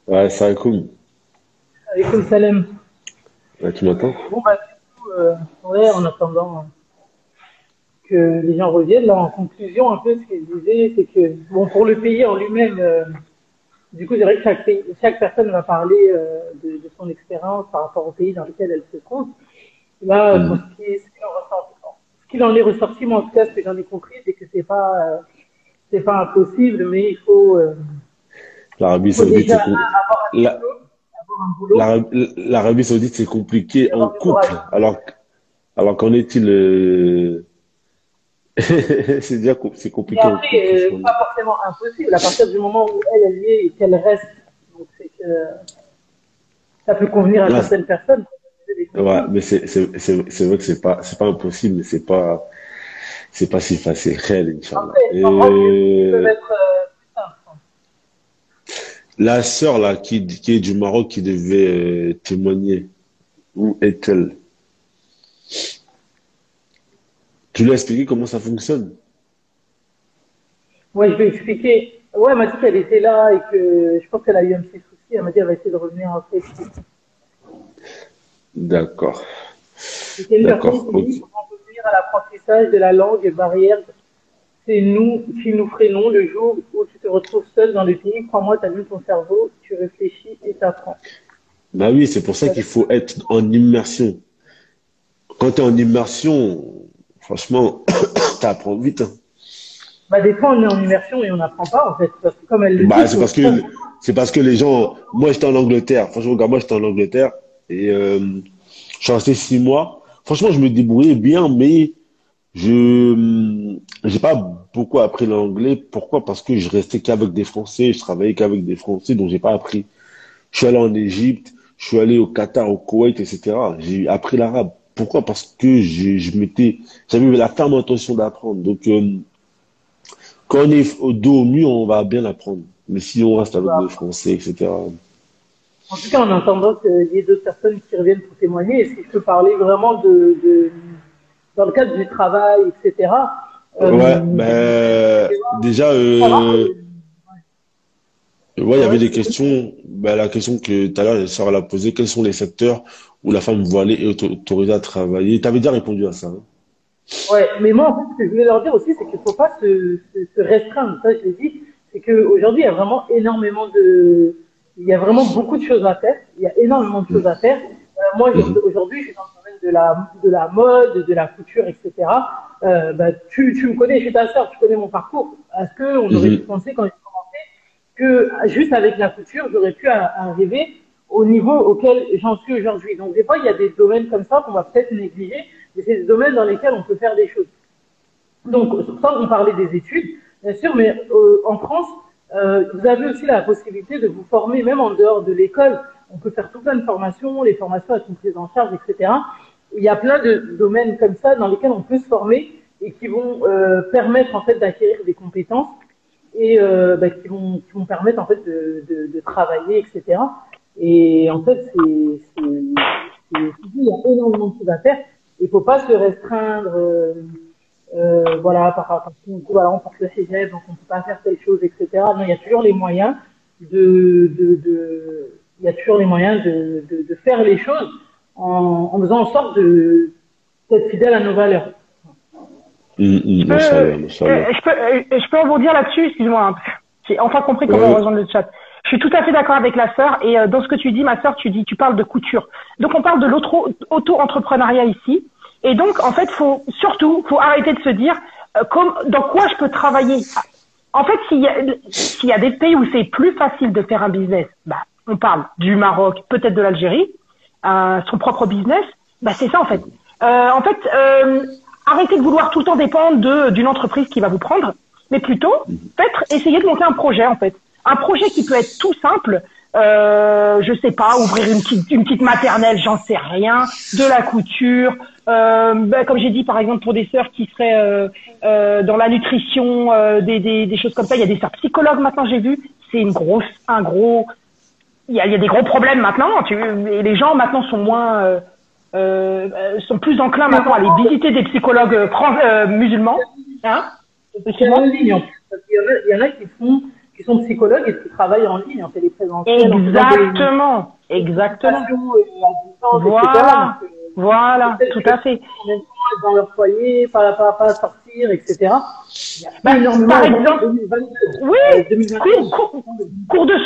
Ouais, ça cool. Alaykoum salam. Ouais, tu m'entends? Bon, bah, du coup, ouais, en attendant que les gens reviennent, là, en conclusion, un peu, ce que je disais, c'est que, bon, pour le pays en lui-même, du coup, c'est vrai que chaque personne va parler de son expérience par rapport au pays dans lequel elle se trouve. Là, pour Mhm. ce qu'il en est ressorti, moi, en tout cas, ce que j'en ai compris, c'est que c'est pas impossible, mais L'Arabie il faut Saoudite, déjà c'est avoir un la- diplôme, avoir un boulot l'Arabie Saoudite, c'est compliqué et en avoir du couple. courage. Alors qu'en est-il c'est déjà c'est Mais compliqué en couple, après, franchement. pas forcément impossible, à partir du moment où elle y est et qu'elle reste. Donc, c'est que ça peut convenir à Ah, certaines personnes. Des ouais, copines. mais c'est vrai que c'est pas impossible, mais c'est pas si facile. Khayr, Inch'Allah. Après, il y a des endroits qui peuvent Et être plus simples. la sœur là qui est du Maroc qui devait témoigner, où est-elle? Tu lui as expliqué comment ça fonctionne? Ouais, je vais expliquer. Ouais, elle m'a dit qu'elle était là et que je pense qu'elle a eu un petit souci. Elle m'a dit qu'elle va essayer de revenir après. D'accord, C'était une personne d'accord. qui Ok. dit pour en revenir à l'apprentissage de la langue barrière, c'est nous qui nous freinons le jour où tu te retrouves seul dans le pays. Crois-moi, tu as vu ton cerveau, tu réfléchis et t'apprends. Bah oui, c'est pour ça qu'il faut être en immersion. Quand tu es en immersion, franchement, t'apprends vite, hein. Bah, des fois, on est en immersion et on n'apprend pas, en fait. Parce que, comme elle le dit, Bah, il faut prendre. c'est parce que les gens, moi j'étais en Angleterre. Franchement, regarde, moi j'étais en Angleterre et je suis resté 6 mois. Franchement, je me débrouillais bien, mais j'ai pas beaucoup appris l'anglais. Pourquoi? Parce que je restais qu'avec des Français, je travaillais qu'avec des Français, donc j'ai pas appris. Je suis allé en Égypte, je suis allé au Qatar, au Koweït, etc. J'ai appris l'arabe. Pourquoi? Parce que j'avais la ferme intention d'apprendre. Donc, quand on est au dos au mur, on va bien apprendre. Mais si on reste avec des Français, etc. En tout cas, en attendant qu'il y ait d'autres personnes qui reviennent pour témoigner, et si je peux parler vraiment dans le cadre du travail, etc., Ouais, c'est ben, déjà, savoir ouais, il y avait ouais, des questions. Ben, la question que tout à l'heure, Sarah l'a posée, quels sont les secteurs où la femme voilée est autorisée à travailler? Tu avais déjà répondu à ça, hein. ouais, mais moi, en fait, ce que je voulais leur dire aussi, c'est qu'il ne faut pas se restreindre. Ça, je l'ai dit, c'est qu'aujourd'hui, il y a vraiment il y a vraiment beaucoup de choses à faire. Il y a énormément de choses à faire. Moi, Mhm, aujourd'hui, je suis dans le domaine de la mode, de la couture, etc. Bah, tu me connais, je suis ta sœur, tu connais mon parcours. Est-ce qu'on aurait pu mhm, penser quand j'ai commencé que juste avec la couture, j'aurais pu arriver au niveau auquel j'en suis aujourd'hui. Donc des fois, il y a des domaines comme ça qu'on va peut-être négliger, mais c'est des domaines dans lesquels on peut faire des choses. Donc sans on parlait des études, bien sûr, mais en France, vous avez aussi la possibilité de vous former même en dehors de l'école. On peut faire tout plein de formations, les formations elles sont prises en charge, etc. Il y a plein de domaines comme ça dans lesquels on peut se former et qui vont permettre en fait d'acquérir des compétences et bah, qui vont permettre en fait de travailler, etc. Et en fait, il y a énormément de choses à faire. Il ne faut pas se restreindre, voilà, parce qu'on dit, voilà, on porte le hijab, donc on ne peut pas faire telle chose, etc. Non, il y a toujours les moyens il y a toujours les moyens de faire les choses en faisant en sorte d'être fidèle à nos valeurs. mhm, Je mhm. peux, Mashallah, mashallah. je peux rebondir là-dessus, excuse-moi, hein, parce que j'ai enfin compris comment Ouais, rejoindre le chat. Je suis tout à fait d'accord avec la sœur et dans ce que tu dis, ma sœur, tu parles de couture. Donc on parle de l'auto-entrepreneuriat ici. Et donc en fait, faut arrêter de se dire dans quoi je peux travailler. En fait, s'il y a des pays où c'est plus facile de faire un business, bah, on parle du Maroc, peut-être de l'Algérie, son propre business, bah c'est ça en fait. En fait, arrêtez de vouloir tout le temps dépendre d'une entreprise qui va vous prendre, mais plutôt peut-être essayer de monter un projet en fait. Un projet qui peut être tout simple, je sais pas, ouvrir une petite maternelle, j'en sais rien, de la couture, bah, comme j'ai dit par exemple pour des sœurs qui seraient dans la nutrition, des choses comme ça, il y a des sœurs psychologues maintenant j'ai vu, c'est un gros, il y a des gros problèmes maintenant, et les gens maintenant sont sont plus enclins Mais maintenant à aller vraiment, visiter des psychologues musulmans, hein, c'est en excuse-moi. ligne en plus. Parce qu'il y en a qui qui sont psychologues et qui travaillent en ligne, en téléprésentiel. Exactement, exactement. Voilà, voilà, tout à fait. Dans leur foyer, pas sortir, etc. Par exemple, oui, cours de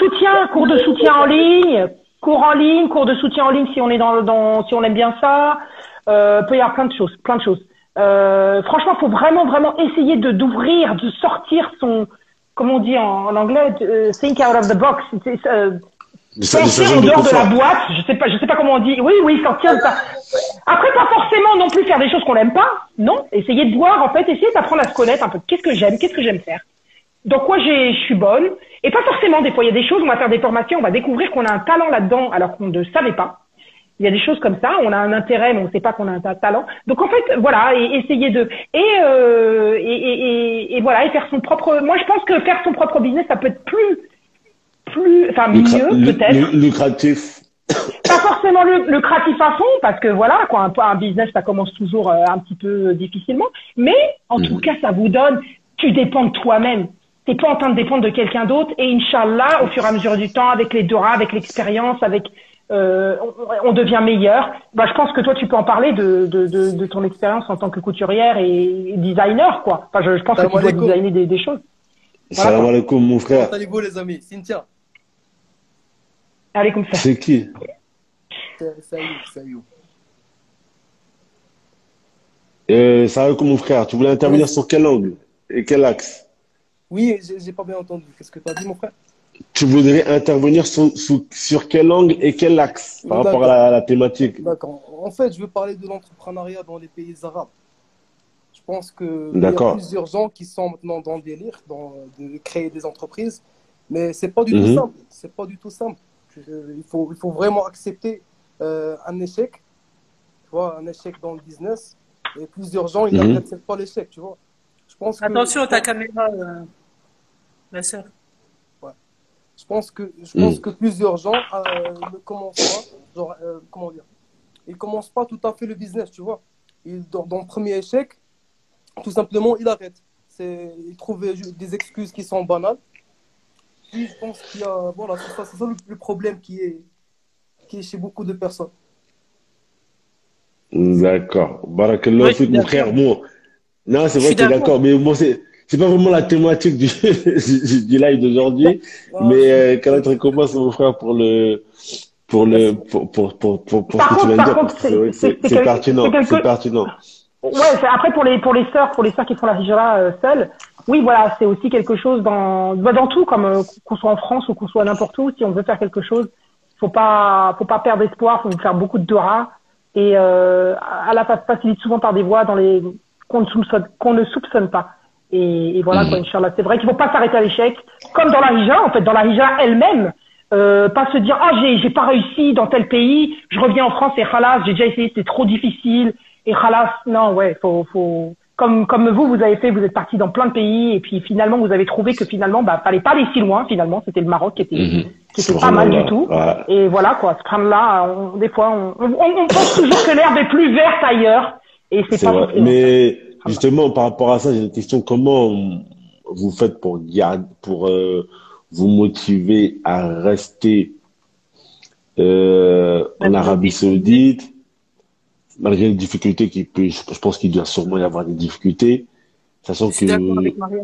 soutien en ligne, cours de soutien en ligne si on est si on aime bien ça. Peut y avoir plein de choses. Franchement, faut vraiment essayer d'ouvrir, de sortir son, comme on dit en anglais, think out of the box. Sortir en dehors de la boîte, je sais pas comment on dit. Oui, sortir de ça. Après, pas forcément non plus faire des choses qu'on n'aime pas. Non, essayer de voir, en fait, essayer d'apprendre à se connaître un peu. Qu'est-ce que j'aime faire. Dans quoi je suis bonne. Et pas forcément, des fois, il y a des choses, on va faire des formations, on va découvrir qu'on a un talent là-dedans, alors qu'on ne savait pas. Il y a des choses comme ça, on a un intérêt, mais on ne sait pas qu'on a un talent. Donc, en fait, voilà, et essayer de, et voilà, et faire son propre, moi, je pense que faire son propre business, ça peut être mieux, peut-être. Lucratif. Pas forcément lucratif à fond, parce que voilà, quoi, un business, ça commence toujours un petit peu difficilement. Mais, en tout cas, ça vous donne, tu dépends de toi-même. T'es pas en train de dépendre de quelqu'un d'autre. Et Inch'Allah, au fur et à mesure du temps, avec les Dora, avec l'expérience, on devient meilleur. Bah, je pense que toi, tu peux en parler de ton expérience en tant que couturière et designer, quoi. Enfin, je pense que tu dois designer des choses. Salam alaikum, mon frère. Comment allez-vous, les amis? Cynthia. Allez, comme ça. C'est qui? Salut. Salam alaikum, mon frère. Tu voulais intervenir sur quel angle et quel axe? Oui, j'ai pas bien entendu. Qu'est-ce que tu as dit, mon frère? Tu voudrais intervenir sur quel angle et quel axe par rapport à la thématique? D'accord. En fait, je veux parler de l'entrepreneuriat dans les pays arabes. Je pense qu'il y a plusieurs gens qui sont maintenant dans le délire de créer des entreprises, mais c'est pas du tout simple. C'est pas du tout simple. Il faut vraiment accepter un échec, tu vois, un échec dans le business. Et plusieurs gens, ils n'acceptent pas l'échec, tu vois. Je pense Attention à ta caméra, ma soeur. Ouais. Je pense que plusieurs gens ne commencent pas, comment dire, ils commencent pas tout à fait le business, tu vois. Dans le premier échec, tout simplement, ils arrêtent. Ils trouvent des excuses qui sont banales. Puis je pense qu'il y a, voilà, c'est ça le problème qui est chez beaucoup de personnes. D'accord. Barakallah, mon frère. Bon, non, c'est vrai que tu es d'accord, mais bon, c'est pas vraiment la thématique du live d'aujourd'hui, mais quand tu commences, mon frère, pour ce que tu viens de dire, parce que c'est pertinent, c'est pertinent. Ouais, après pour les sœurs qui font la hijra seules, oui, voilà, c'est aussi quelque chose dans tout, comme qu'on soit en France ou qu'on soit n'importe où, si on veut faire quelque chose, faut pas perdre espoir, faut faire beaucoup de dora, et Allah facilite souvent par des voies qu'on ne soupçonne pas. Et voilà, quoi, Inch'Allah. C'est vrai qu'il faut pas s'arrêter à l'échec, comme dans la hijra, en fait, dans la hijra elle-même. Pas se dire, j'ai pas réussi dans tel pays, je reviens en France et khalas, j'ai déjà essayé, c'était trop difficile, et khalas. Non, ouais, faut, comme vous avez fait, vous êtes parti dans plein de pays, et puis finalement, vous avez trouvé que finalement, fallait pas aller si loin, finalement, c'était le Maroc qui était pas mal du tout. Ouais. Et voilà, quoi, ce là des fois, on pense toujours que l'herbe est plus verte ailleurs, et c'est pas vrai. Mais justement, par rapport à ça, j'ai une question. Comment vous faites pour vous motiver à rester en Arabie Saoudite, malgré les difficultés je pense qu'il doit sûrement y avoir des difficultés, sachant que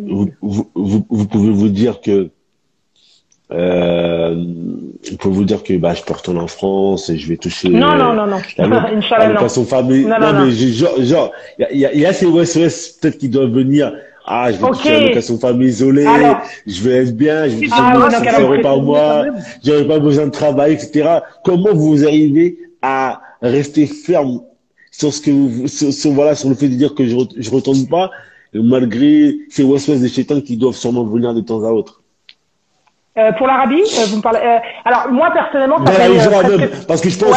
vous pouvez vous dire que je peux retourner en France et je vais toucher l'allocation famille. Mais genre il y a ces OSOS peut-être qui doivent venir. Je vais toucher l'allocation famille isolée, je vais être bien, je vais toucher 100 € par mois, j'aurai pas besoin de travail, etc. Comment vous arrivez à rester ferme sur ce que sur le fait de dire que je retourne pas, malgré ces OSOS des chétans qui doivent sûrement venir de temps à autre? Pour l'Arabie, vous me parlez. Alors moi personnellement, parce que je pense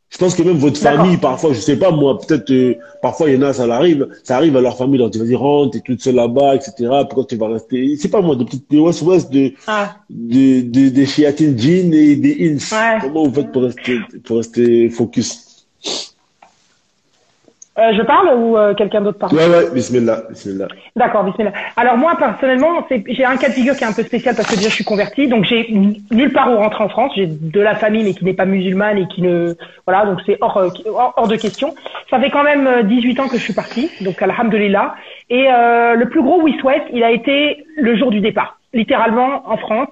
je pense que même votre famille, parfois, je sais pas moi, peut-être parfois il y en a, ça arrive à leur famille, leur dit vas-y rentre, t'es toute seule là-bas, etc. Pourquoi tu vas rester? C'est pas moi, des petites des chiatines djinns et des ins. Comment vous faites pour rester focus? Je parle ou quelqu'un d'autre parle? Ouais, bismillah, bismillah. D'accord, bismillah. Alors moi, personnellement, j'ai un cas de figure qui est un peu spécial parce que déjà je suis convertie, donc j'ai nulle part où rentrer en France. J'ai de la famille mais qui n'est pas musulmane et qui ne, voilà, donc c'est hors de question. Ça fait quand même 18 ans que je suis partie, donc alhamdulillah. Et le plus gros wish-west, il a été le jour du départ, littéralement en France.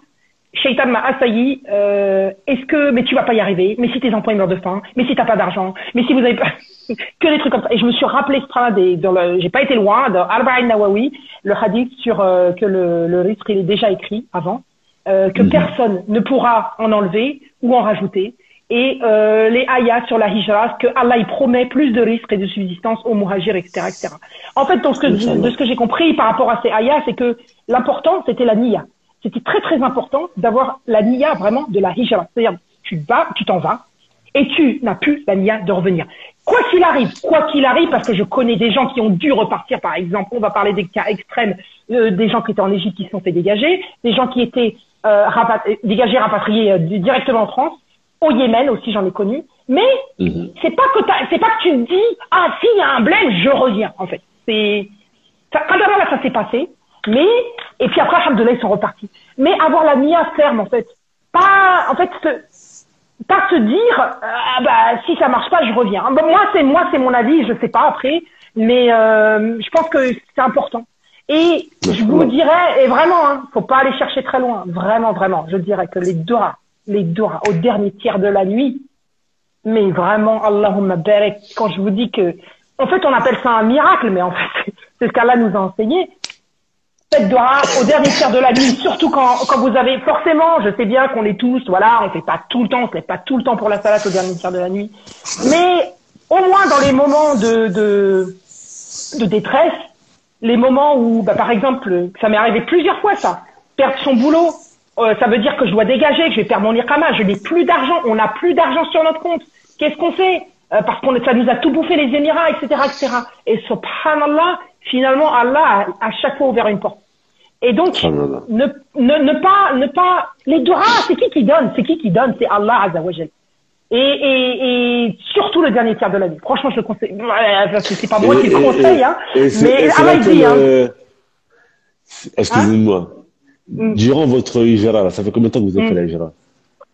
Shaitan m'a assailli. Mais tu vas pas y arriver. Mais si tes enfants ils meurent de faim. Mais si t'as pas d'argent. Mais si vous avez pas que des trucs comme ça. Et je me suis rappelé ce train j'ai pas été loin dans Arba'in Nawawi, le hadith sur que le risque il est déjà écrit avant, que personne ne pourra en enlever ou en rajouter. Et les ayats sur la hijra, que Allah il promet plus de risques et de subsistance aux muhajirs, etc., etc. En fait, de ce que j'ai compris par rapport à ces ayats, c'est que l'important c'était la niya. C'était très très important d'avoir la niya vraiment de la hijra. C'est-à-dire, tu t'en vas, et tu n'as plus la niya de revenir. Quoi qu'il arrive, parce que je connais des gens qui ont dû repartir, par exemple, on va parler des cas extrêmes, des gens qui étaient en Égypte qui se sont fait dégager, des gens qui étaient dégagés, rapatriés directement en France, au Yémen aussi j'en ai connu, mais c'est pas que tu te dis, ah si, il y a un blême, je reviens, en fait. Ça s'est passé. Mais, et puis après, alhamdoulilah, ils sont repartis. Mais avoir la niya ferme, en fait. Pas se dire, si ça marche pas, je reviens. Bon, moi, c'est mon avis, je sais pas après. Mais, je pense que c'est important. Et je vous dirais, et vraiment, faut pas aller chercher très loin. Vraiment, vraiment. Je dirais que les doigts, au dernier tiers de la nuit. Mais vraiment, Allahumma barak, quand je vous dis que, en fait, on appelle ça un miracle, mais en fait, c'est ce qu'Allah nous a enseigné. Faites doha au dernier tiers de la nuit, surtout quand vous avez, forcément, je sais bien qu'on est tous, voilà, on fait pas tout le temps, on se lève pas tout le temps pour la salade au dernier tiers de la nuit. Mais, au moins dans les moments de détresse, les moments où, par exemple, ça m'est arrivé plusieurs fois ça, perdre son boulot, ça veut dire que je dois dégager, que je vais perdre mon iqama, je n'ai plus d'argent, on n'a plus d'argent sur notre compte. Qu'est-ce qu'on fait? Parce ça nous a tout bouffé les Émirats, etc., etc. Et subhanallah, finalement, Allah a à chaque fois ouvert une porte. Et donc, ne pas, les doigts, c'est qui donne? C'est Allah Azza wa Jal. Et surtout le dernier tiers de la nuit. Franchement, je le conseille. C'est pas moi qui le conseille, mais Allah dit, Excusez-moi. Durant votre hijra, ça fait combien de temps que vous avez fait la hijra?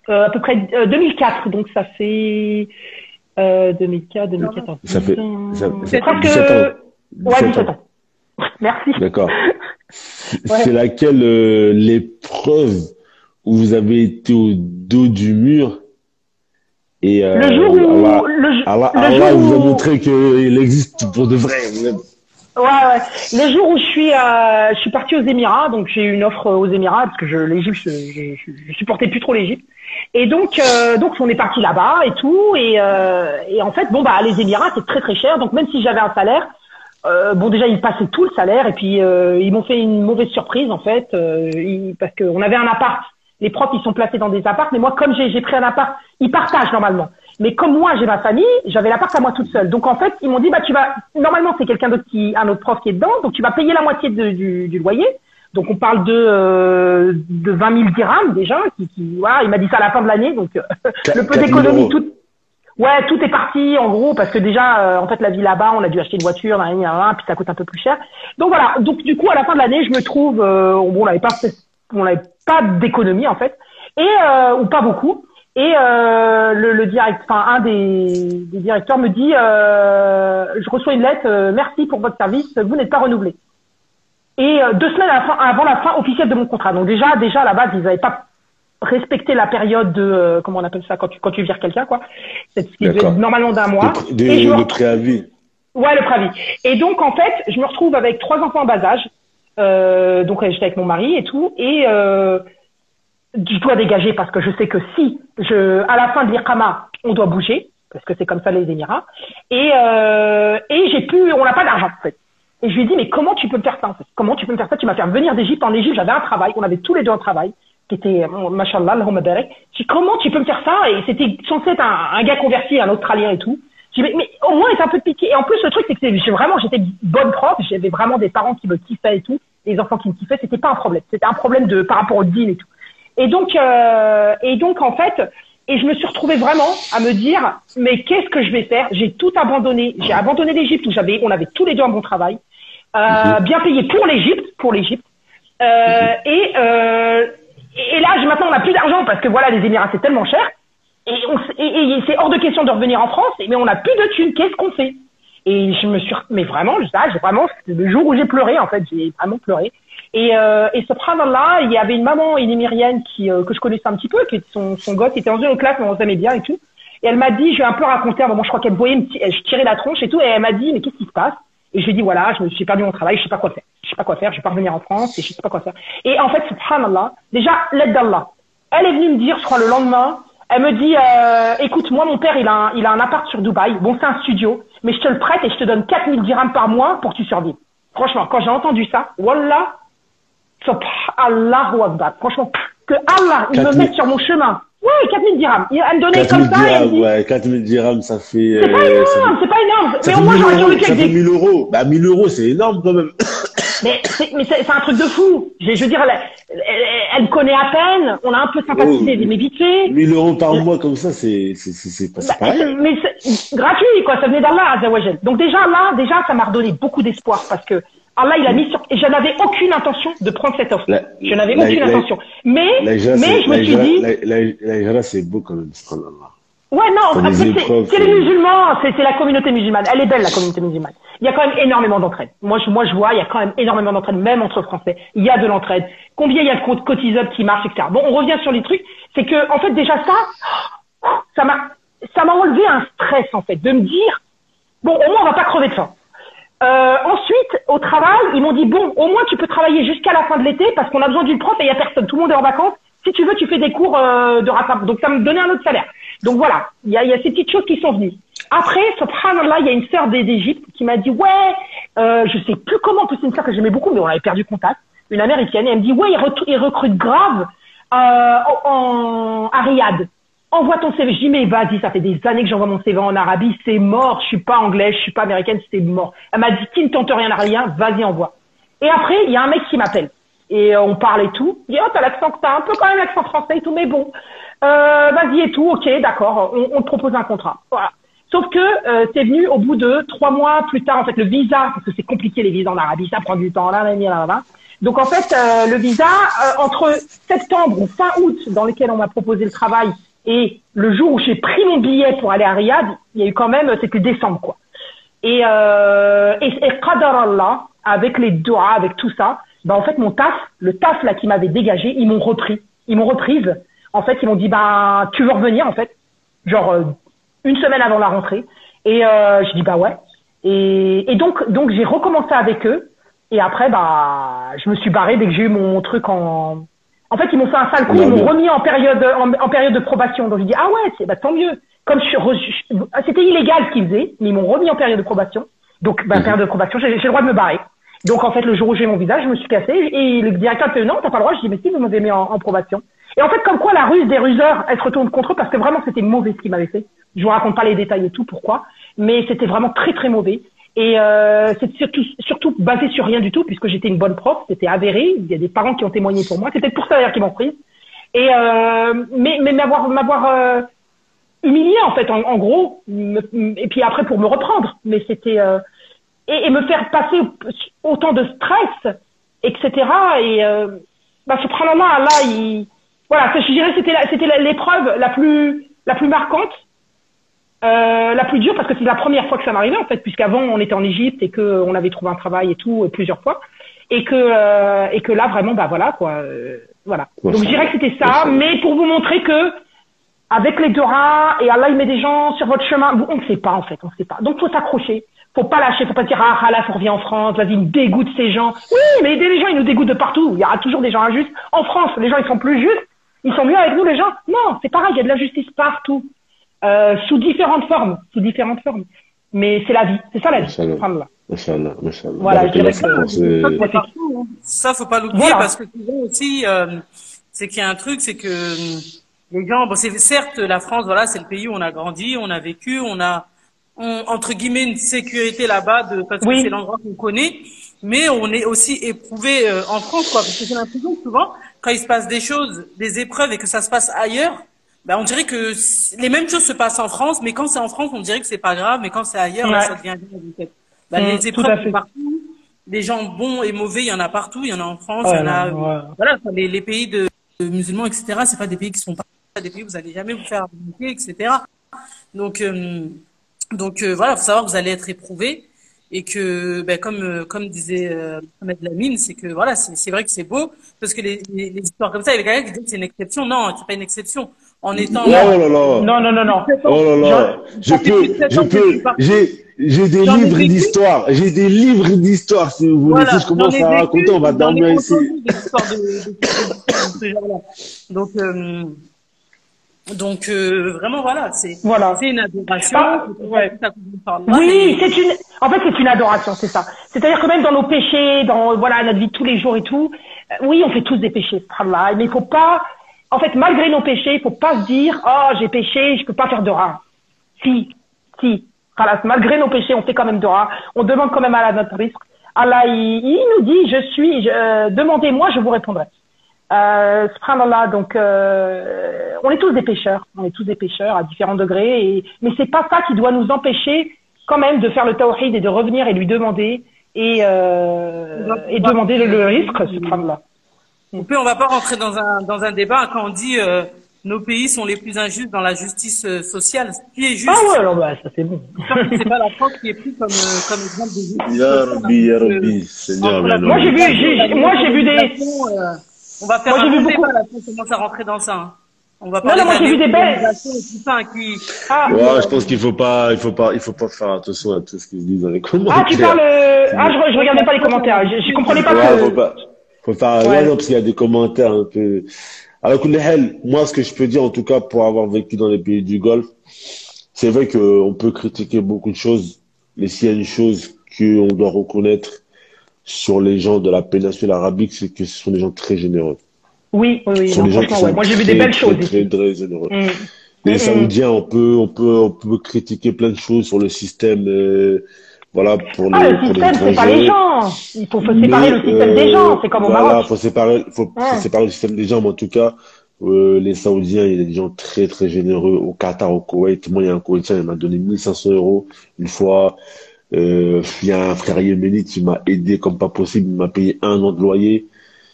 À peu près 2004, donc ça fait 2014. Ça fait presque 17 ans. Ouais, 17 ans. Merci. D'accord. C'est laquelle l'épreuve où vous avez été au dos du mur et le jour où Allah vous a montré qu'il existe pour de vrai. Ouais. Les jours où je suis partie aux Émirats, donc j'ai eu une offre aux Émirats parce que l'Égypte, je supportais plus trop l'Égypte. Et donc on est parti là-bas et tout, et en fait, les Émirats c'est très très cher, donc même si j'avais un salaire, déjà ils passaient tout le salaire, et puis ils m'ont fait une mauvaise surprise en fait, parce qu'on avait un appart. Les profs ils sont placés dans des apparts, mais moi comme j'ai pris un appart, ils partagent normalement. Mais comme moi j'ai ma famille, j'avais l'appart à moi toute seule. Donc en fait ils m'ont dit normalement c'est quelqu'un d'autre un autre prof qui est dedans, donc tu vas payer la moitié du loyer. Donc on parle de 20 000 dirhams déjà, voilà, il m'a dit ça à la fin de l'année, donc le peu d'économie tout est parti en gros, parce que déjà en fait la vie là-bas, on a dû acheter une voiture, puis ça coûte un peu plus cher. Donc voilà, donc du coup à la fin de l'année, je me trouve on n'avait pas d'économie en fait, ou pas beaucoup. Et un des directeurs me dit je reçois une lettre, merci pour votre service, vous n'êtes pas renouvelé. Et 2 semaines avant la fin officielle de mon contrat. Donc déjà à la base, ils n'avaient pas respecté la période de comment on appelle ça quand tu vires quelqu'un, quoi. C'est ce qui devait être normalement d'un mois. Le préavis. Ouais, le préavis. Et donc en fait, je me retrouve avec 3 enfants en bas âge. Donc j'étais avec mon mari et tout, et je dois dégager parce que je sais que à la fin de l'iqama, on doit bouger parce que c'est comme ça les Émirats. Et on n'a pas d'argent en fait. Et je lui ai dit, mais comment tu peux me faire ça, en fait? Comment tu peux me faire ça? Tu m'as fait venir d'Égypte. En Égypte, j'avais un travail. On avait tous les deux un travail qui était, mashallah, Allahumma barak. Je dis, comment tu peux me faire ça? Et c'était censé être un gars converti, un Australien et tout. Je dis, mais au moins, c'est un peu piqué. Et en plus, le truc, c'est que j'étais bonne prof. J'avais vraiment des parents qui me kiffaient et tout. Les enfants qui me kiffaient, c'était pas un problème. C'était un problème par rapport au deal et tout. Et donc, en fait, Et je me suis retrouvée vraiment à me dire, mais qu'est-ce que je vais faire? J'ai tout abandonné. J'ai abandonné l'Égypte où on avait tous les deux un bon travail, bien payé pour l'Égypte. Et là, maintenant, on n'a plus d'argent parce que voilà, les Émirats, c'est tellement cher. Et c'est hors de question de revenir en France, mais on n'a plus de thunes. Qu'est-ce qu'on fait? Et je me suis, mais vraiment, c'était le jour où j'ai pleuré, en fait, j'ai vraiment pleuré. Et subhanallah, il y avait une maman, une émirienne que je connaissais un petit peu, qui son gosse était dans une autre classe, mais on s'aimait bien et tout. Et elle m'a dit, je vais un peu raconter, bon, je crois qu'elle me voyait, je tirais la tronche et tout, et elle m'a dit, mais qu'est-ce qui se passe? Et je lui ai dit, voilà, j'ai perdu mon travail, je sais pas quoi faire. Je vais pas revenir en France, et je sais pas quoi faire. Et en fait, subhanallah, déjà, l'aide d'Allah. Elle est venue me dire, je crois, le lendemain, elle me dit, écoute, moi, mon père, il a un appart sur Dubaï. Bon, c'est un studio, mais je te le prête et je te donne 4000 dirhams par mois pour que tu survives. Franchement, quand j'ai entendu ça, wallah, subhanallahu akbar. Franchement, que Allah, il me mette sur mon chemin. Ouais, 4000 dirhams. Elle me donnait comme ça. Dirhams, ouais, 4000 dirhams, ça fait. C'est pas énorme. Mais au moins, j'aurais survécu avec des. 1000 euros. Bah, 1000 euros, c'est énorme quand même. Mais c'est un truc de fou. Je veux dire, elle me connaît à peine. On a un peu sympathisé, mais vite fait. 1000 euros par mois comme ça, c'est pas rien. Mais c'est gratuit, quoi. Ça venait d'Allah, Azawajal. Donc déjà, ça m'a redonné beaucoup d'espoir parce que Allah, il a mis sur, et je n'avais aucune intention de prendre cette offre. Je n'avais aucune intention. Mais je me suis dit. La hijra, c'est beau quand même, subhanallah. Ouais, non, après, c'est les musulmans, c'est la communauté musulmane. Elle est belle, la communauté musulmane. Il y a quand même énormément d'entraide. Moi, je vois, il y a quand même énormément d'entraide, même entre Français. Il y a de l'entraide. Combien il y a de cotisables qui marchent, etc. Bon, on revient sur les trucs. C'est que, en fait, déjà ça m'a enlevé un stress, en fait, de me dire, bon, au moins, on va pas crever de faim. Ensuite, au travail, ils m'ont dit, bon, au moins, tu peux travailler jusqu'à la fin de l'été parce qu'on a besoin d'une prof et il y a personne. Tout le monde est en vacances. Si tu veux, tu fais des cours de rattrapage. Donc, ça me donnait un autre salaire. Donc voilà, il y a ces petites choses qui sont venues. Après, subhanallah, il y a une sœur d'Égypte qui m'a dit, ouais, je sais plus comment, en plus c'est une sœur que j'aimais beaucoup, mais on avait perdu contact, une américaine, et elle me dit, ouais, ils recrutent grave à Riyad. Envoie ton CV. Je dis, mais vas-y, ça fait des années que j'envoie mon CV en Arabie, c'est mort, je suis pas anglaise, je suis pas américaine, c'est mort. Elle m'a dit, qui ne tente rien à rien, vas-y, envoie. Et après, il y a un mec qui m'appelle. Et on parle et tout. Il dit, oh, t'as un peu quand même l'accent français et tout, mais bon. Vas-y et tout, ok, d'accord, on te propose un contrat. Voilà. Sauf que c'est venu au bout de 3 mois plus tard, en fait, le visa, parce que c'est compliqué les visas en Arabie, ça prend du temps, là. Donc en fait, le visa, entre septembre ou fin août, dans lequel on m'a proposé le travail, et le jour où j'ai pris mon billet pour aller à Riyad, il y a eu quand même, c'était décembre, quoi. Et qadar Allah, avec les doigts, avec tout ça, bah en fait le taf là qui m'avait dégagé, ils m'ont reprise. En fait, ils m'ont dit, bah, tu veux revenir, en fait, genre une semaine avant la rentrée. Et je dis, bah ouais. Et donc j'ai recommencé avec eux. Et après, bah, je me suis barrée dès que j'ai eu mon truc en fait, ils m'ont fait un sale coup, ils m'ont remis en période de probation. Donc je dis, ah ouais, bah tant mieux. Comme c'était illégal ce qu'ils faisaient, mais ils m'ont remis en période de probation. Donc, bah, période de probation, j'ai le droit de me barrer. Donc en fait, le jour où j'ai mon visa, je me suis cassée et le directeur me fait, non, t'as pas le droit. Je dis, mais si, vous m'avez mis en probation. Et en fait, comme quoi la ruse des ruseurs, elle se retourne contre eux parce que vraiment c'était mauvais ce qu'ils m'avaient fait. Je vous raconte pas les détails et tout, pourquoi. Mais c'était vraiment très très mauvais. Et c'est surtout basé sur rien du tout puisque j'étais une bonne prof, c'était avéré. Il y a des parents qui ont témoigné pour moi. C'est peut-être pour ça d'ailleurs qu'ils m'ont prise. Et mais m'avoir humilié en fait, en gros. Et puis après pour me reprendre. Mais c'était et me faire passer autant de stress, etc. Et bah subhanallah, là voilà, je dirais c'était l'épreuve la plus marquante, la plus dure parce que c'est la première fois que ça m'arrivait en fait, puisqu'avant on était en Égypte et que on avait trouvé un travail et tout plusieurs fois et que là vraiment bah voilà quoi, voilà. Donc je dirais que c'était ça, mais pour vous montrer que avec les Dora et Allah il met des gens sur votre chemin, on ne sait pas en fait, on ne sait pas. Donc faut s'accrocher. Faut pas lâcher, faut pas dire ah là faut revenir en France, vas-y il me dégoûte ces gens. Oui, mais les gens ils nous dégoûtent de partout. Il y aura toujours des gens injustes. En France, les gens ils sont plus justes, ils sont mieux avec nous les gens. Non, c'est pareil, il y a de la justice partout, sous différentes formes. Mais c'est la vie, c'est ça la vie. Voilà, je dirais que ça faut pas l'oublier parce que souvent aussi c'est qu'il y a un truc, c'est que les gens, bon c'est certes la France, voilà c'est le pays où on a grandi, on a vécu, on a entre guillemets une sécurité là-bas parce que c'est l'endroit qu'on connaît, mais on est aussi éprouvé en France quoi, parce que j'ai l'impression que souvent quand il se passe des choses, des épreuves et que ça se passe ailleurs, bah, on dirait que les mêmes choses se passent en France, mais quand c'est en France, on dirait que c'est pas grave, mais quand c'est ailleurs, là, ça devient grave, en fait. Bah, les épreuves sont partout, les gens bons et mauvais, il y en a partout, il y en a en France, il y en a, voilà, les pays de musulmans, etc., c'est pas des pays qui sont pas des pays où vous allez jamais vous faire arnaquer, etc. Donc, voilà, faut savoir que vous allez être éprouvé et que, ben, comme disait Mohamed Lamine, c'est que voilà, c'est vrai que c'est beau parce que les histoires comme ça, il y avait quelqu'un qui disait que c'est une exception. Non, c'est pas une exception. En étant oh là là. Non. Oh là là. J'ai des livres d'histoire. J'ai des livres d'histoire, si vous voulez. Voilà, si je commence à raconter, on va dormir ici. Des histoires de ce genre-là. Donc vraiment voilà, c'est une adoration. Oui, en fait c'est une adoration, c'est ça. C'est-à-dire que même dans nos péchés, dans voilà notre vie de tous les jours et tout, oui on fait tous des péchés, mais il faut pas, en fait malgré nos péchés, il faut pas se dire oh j'ai péché, je peux pas faire de rat. Si, malgré nos péchés, on fait quand même de rat. On demande quand même à notre risque. Allah il nous dit demandez-moi, je vous répondrai. Subhanallah, donc on est tous des pécheurs, à différents degrés, mais c'est pas ça qui doit nous empêcher quand même de faire le tawhid et de revenir et lui demander et demander le risque, subhanallah. On va pas rentrer dans un débat quand on dit nos pays sont les plus injustes dans la justice sociale. Ce qui est juste. Ah ouais, alors bah ça c'est bon. C'est pas la France qui est pris comme exemple de justice. Ya Rabbi, Seigneur. Moi j'ai vu des. On va faire un débat là, on commence à rentrer dans ça. Hein. On va parler j'ai vu des belles. Je pense qu'il faut pas faire attention à tout ce qu'ils disent dans les commentaires. Ah, tu parles. Je regardais pas les commentaires. Je comprenais pas faut faire. Non, parce qu'il y a des commentaires un peu. Alors, moi, ce que je peux dire, en tout cas, pour avoir vécu dans les pays du Golfe, c'est vrai qu'on peut critiquer beaucoup de choses, mais s'il y a une chose qu'on doit reconnaître sur les gens de la péninsule arabique, c'est que ce sont des gens très généreux. Oui. Ce sont des gens qui sont moi j'ai vu des belles choses. Très généreux. Les Saoudiens, on peut critiquer plein de choses sur le système, voilà, pour les le système, c'est pas les gens. Il faut séparer le système des gens. C'est comme au Maroc. Faut séparer le système des gens, mais en tout cas, les Saoudiens, il y a des gens très, très généreux. Au Qatar, au Koweït, moi, il y a un Koweïtien, il m'a donné 1500 € une fois. Il y a un frère yéménite qui m'a aidé comme pas possible, il m'a payé 1 an de loyer.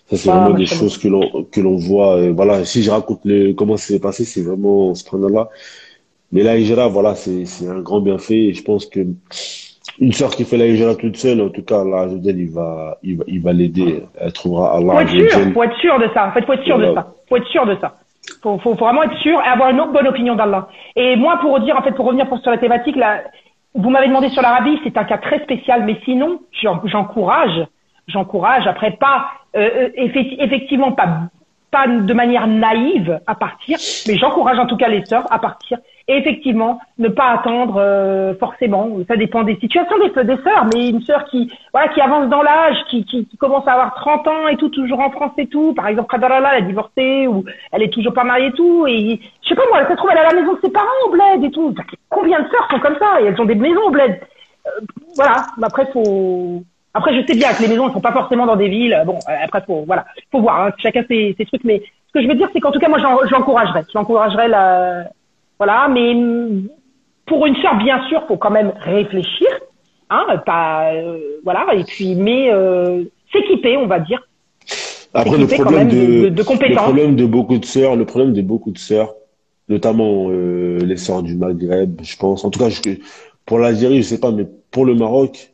Ça, c'est vraiment des choses que l'on voit. Voilà, si je raconte comment ça s'est passé, c'est vraiment ce là. Mais la hijra, voilà, c'est un grand bienfait. Et je pense que une sœur qui fait la hijra toute seule, en tout cas, là, je veux dire, il va l'aider. Elle trouvera Allah. Faut être sûr de ça. En fait, faut être sûr de ça. Faut vraiment être sûr et avoir une bonne opinion d'Allah. Et moi, pour revenir sur la thématique, là, vous m'avez demandé sur l'Arabie, c'est un cas très spécial, mais sinon, j'encourage, après pas, effectivement pas de manière naïve à partir, mais j'encourage en tout cas les sœurs à partir. Et effectivement, ne pas attendre forcément, ça dépend des situations des sœurs, mais une sœur qui avance dans l'âge, qui commence à avoir 30 ans et tout, toujours en France et tout, par exemple, Qadarallah, elle a divorcé ou elle est toujours pas mariée et tout, et je sais pas moi, elle se trouve elle est à la maison de ses parents au bled et tout. Combien de sœurs sont comme ça et elles ont des maisons au bled? Voilà, après je sais bien que les maisons elles sont pas forcément dans des villes, bon après faut voir, hein, chacun ses trucs, mais ce que je veux dire c'est qu'en tout cas moi j'encouragerais voilà, mais pour une sœur, bien sûr, faut quand même réfléchir, hein, voilà, et puis, mais s'équiper, on va dire. Après, le problème de compétences. Le problème de beaucoup de sœurs, notamment les sœurs du Maghreb, je pense. En tout cas, pour l'Algérie, je sais pas, mais pour le Maroc,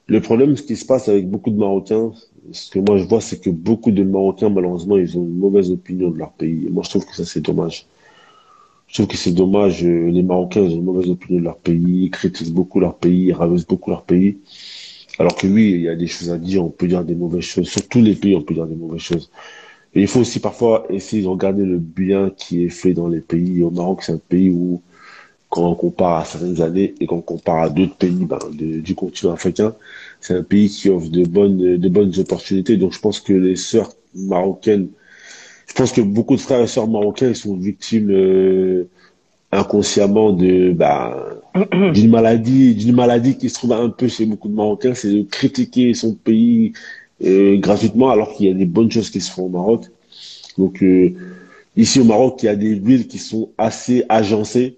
le problème, ce qui se passe avec beaucoup de Marocains, ce que moi je vois, c'est que beaucoup de Marocains, malheureusement, ils ont une mauvaise opinion de leur pays. Et moi, je trouve que ça, c'est dommage. Je trouve que c'est dommage, les Marocains ils ont une mauvaise opinion de leur pays, ils critiquent beaucoup leur pays, ils rabaissent beaucoup leur pays. Alors que oui, il y a des choses à dire, on peut dire des mauvaises choses. Sur tous les pays, on peut dire des mauvaises choses. Et il faut aussi parfois essayer de regarder le bien qui est fait dans les pays. Au Maroc, c'est un pays où, quand on compare à certaines années et qu'on compare à d'autres pays du continent africain, c'est un pays qui offre de bonnes opportunités. Donc je pense que les sœurs marocaines, je pense que beaucoup de frères et sœurs marocains ils sont victimes inconsciemment d'une maladie qui se trouve un peu chez beaucoup de Marocains, c'est de critiquer son pays gratuitement alors qu'il y a des bonnes choses qui se font au Maroc. Donc ici au Maroc, il y a des villes qui sont assez agencées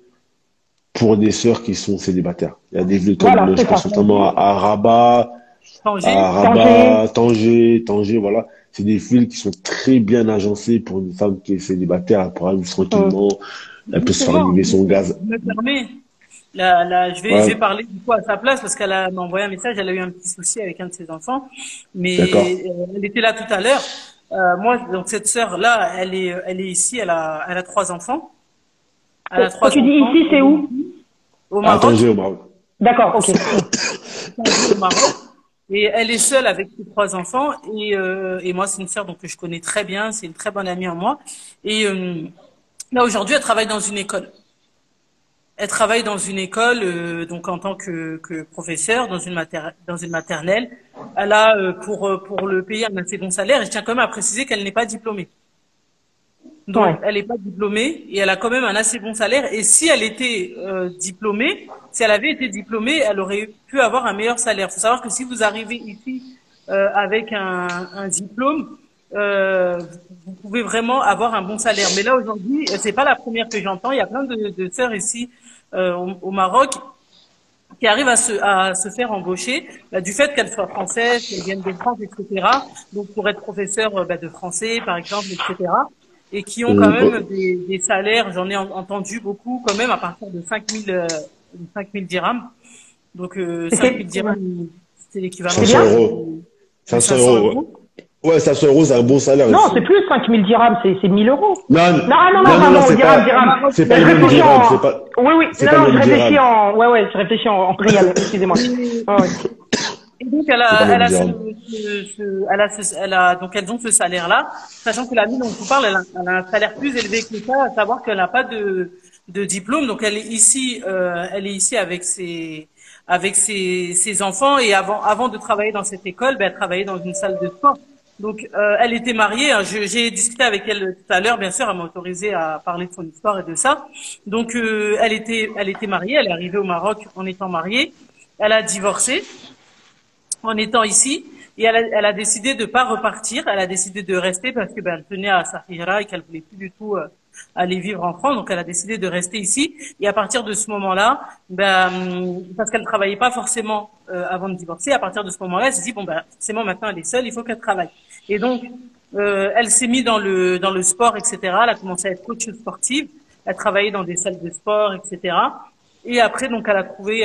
pour des sœurs qui sont célibataires. Il y a des villes comme, je pense notamment à Rabat, Tanger, voilà. C'est des villes qui sont très bien agencées pour une femme qui est célibataire, elle pourra vivre tranquillement, elle peut se faire allumer son gaz. Je vais parler du coup à sa place parce qu'elle m'a envoyé un message, elle a eu un petit souci avec un de ses enfants, mais elle était là tout à l'heure. Moi, donc cette sœur-là, elle est ici, elle a 3 enfants. Elle a 3 Quand tu dis ici, c'est où? Au Maroc. Tanger, au Maroc. D'accord, ok. Au Maroc. Et elle est seule avec ses 3 enfants. Et moi, c'est une sœur donc que je connais très bien. C'est une très bonne amie en moi. Et là, aujourd'hui, elle travaille dans une école. Elle travaille dans une école, donc en tant que professeure dans une maternelle. Elle a pour le payer un assez bon salaire. Et je tiens quand même à préciser qu'elle n'est pas diplômée. Donc, elle n'est pas diplômée et elle a quand même un assez bon salaire. Et si elle était diplômée, si elle avait été diplômée, elle aurait pu avoir un meilleur salaire. Il faut savoir que si vous arrivez ici avec un diplôme, vous pouvez vraiment avoir un bon salaire. Mais là, aujourd'hui, c'est pas la première que j'entends. Il y a plein de sœurs ici au Maroc qui arrivent à se faire embaucher du fait qu'elles soient françaises, qu'elles viennent de France, etc. Donc, pour être professeur de français, par exemple, etc. Et qui ont quand même des salaires, j'en ai entendu beaucoup, quand même, à partir de 5000 dirhams. Donc, 5000 dirhams, c'est l'équivalent. 500 euros. 500 euros. Ouais, 500 euros, c'est un bon salaire. Non, c'est plus 5000 dirhams, c'est 1000 euros. Non, dirhams. C'est pas le même dirham, c'est pas. Oui, je réfléchis je réfléchis en réel, excusez-moi. Et donc donc elles ont ce salaire-là, sachant que l'amie dont je vous parle, elle a un salaire plus élevé que ça, à savoir qu'elle n'a pas de diplôme, donc elle est ici avec ses enfants et avant de travailler dans cette école, elle travaillait dans une salle de sport. Donc elle était mariée, j'ai discuté avec elle tout à l'heure, bien sûr, elle m'a autorisé à parler de son histoire et de ça. Donc elle était mariée, elle est arrivée au Maroc en étant mariée, elle a divorcé en étant ici, et elle a décidé de pas repartir, elle a décidé de rester parce que elle tenait à sa hijra et qu'elle voulait plus du tout aller vivre en France, donc elle a décidé de rester ici. Et à partir de ce moment-là, parce qu'elle travaillait pas forcément avant de divorcer, à partir de ce moment-là, elle s'est dit forcément maintenant elle est seule, il faut qu'elle travaille. Et donc elle s'est mise dans le sport, etc. Elle a commencé à être coach sportive, elle travaillait dans des salles de sport, etc. Et après, donc, elle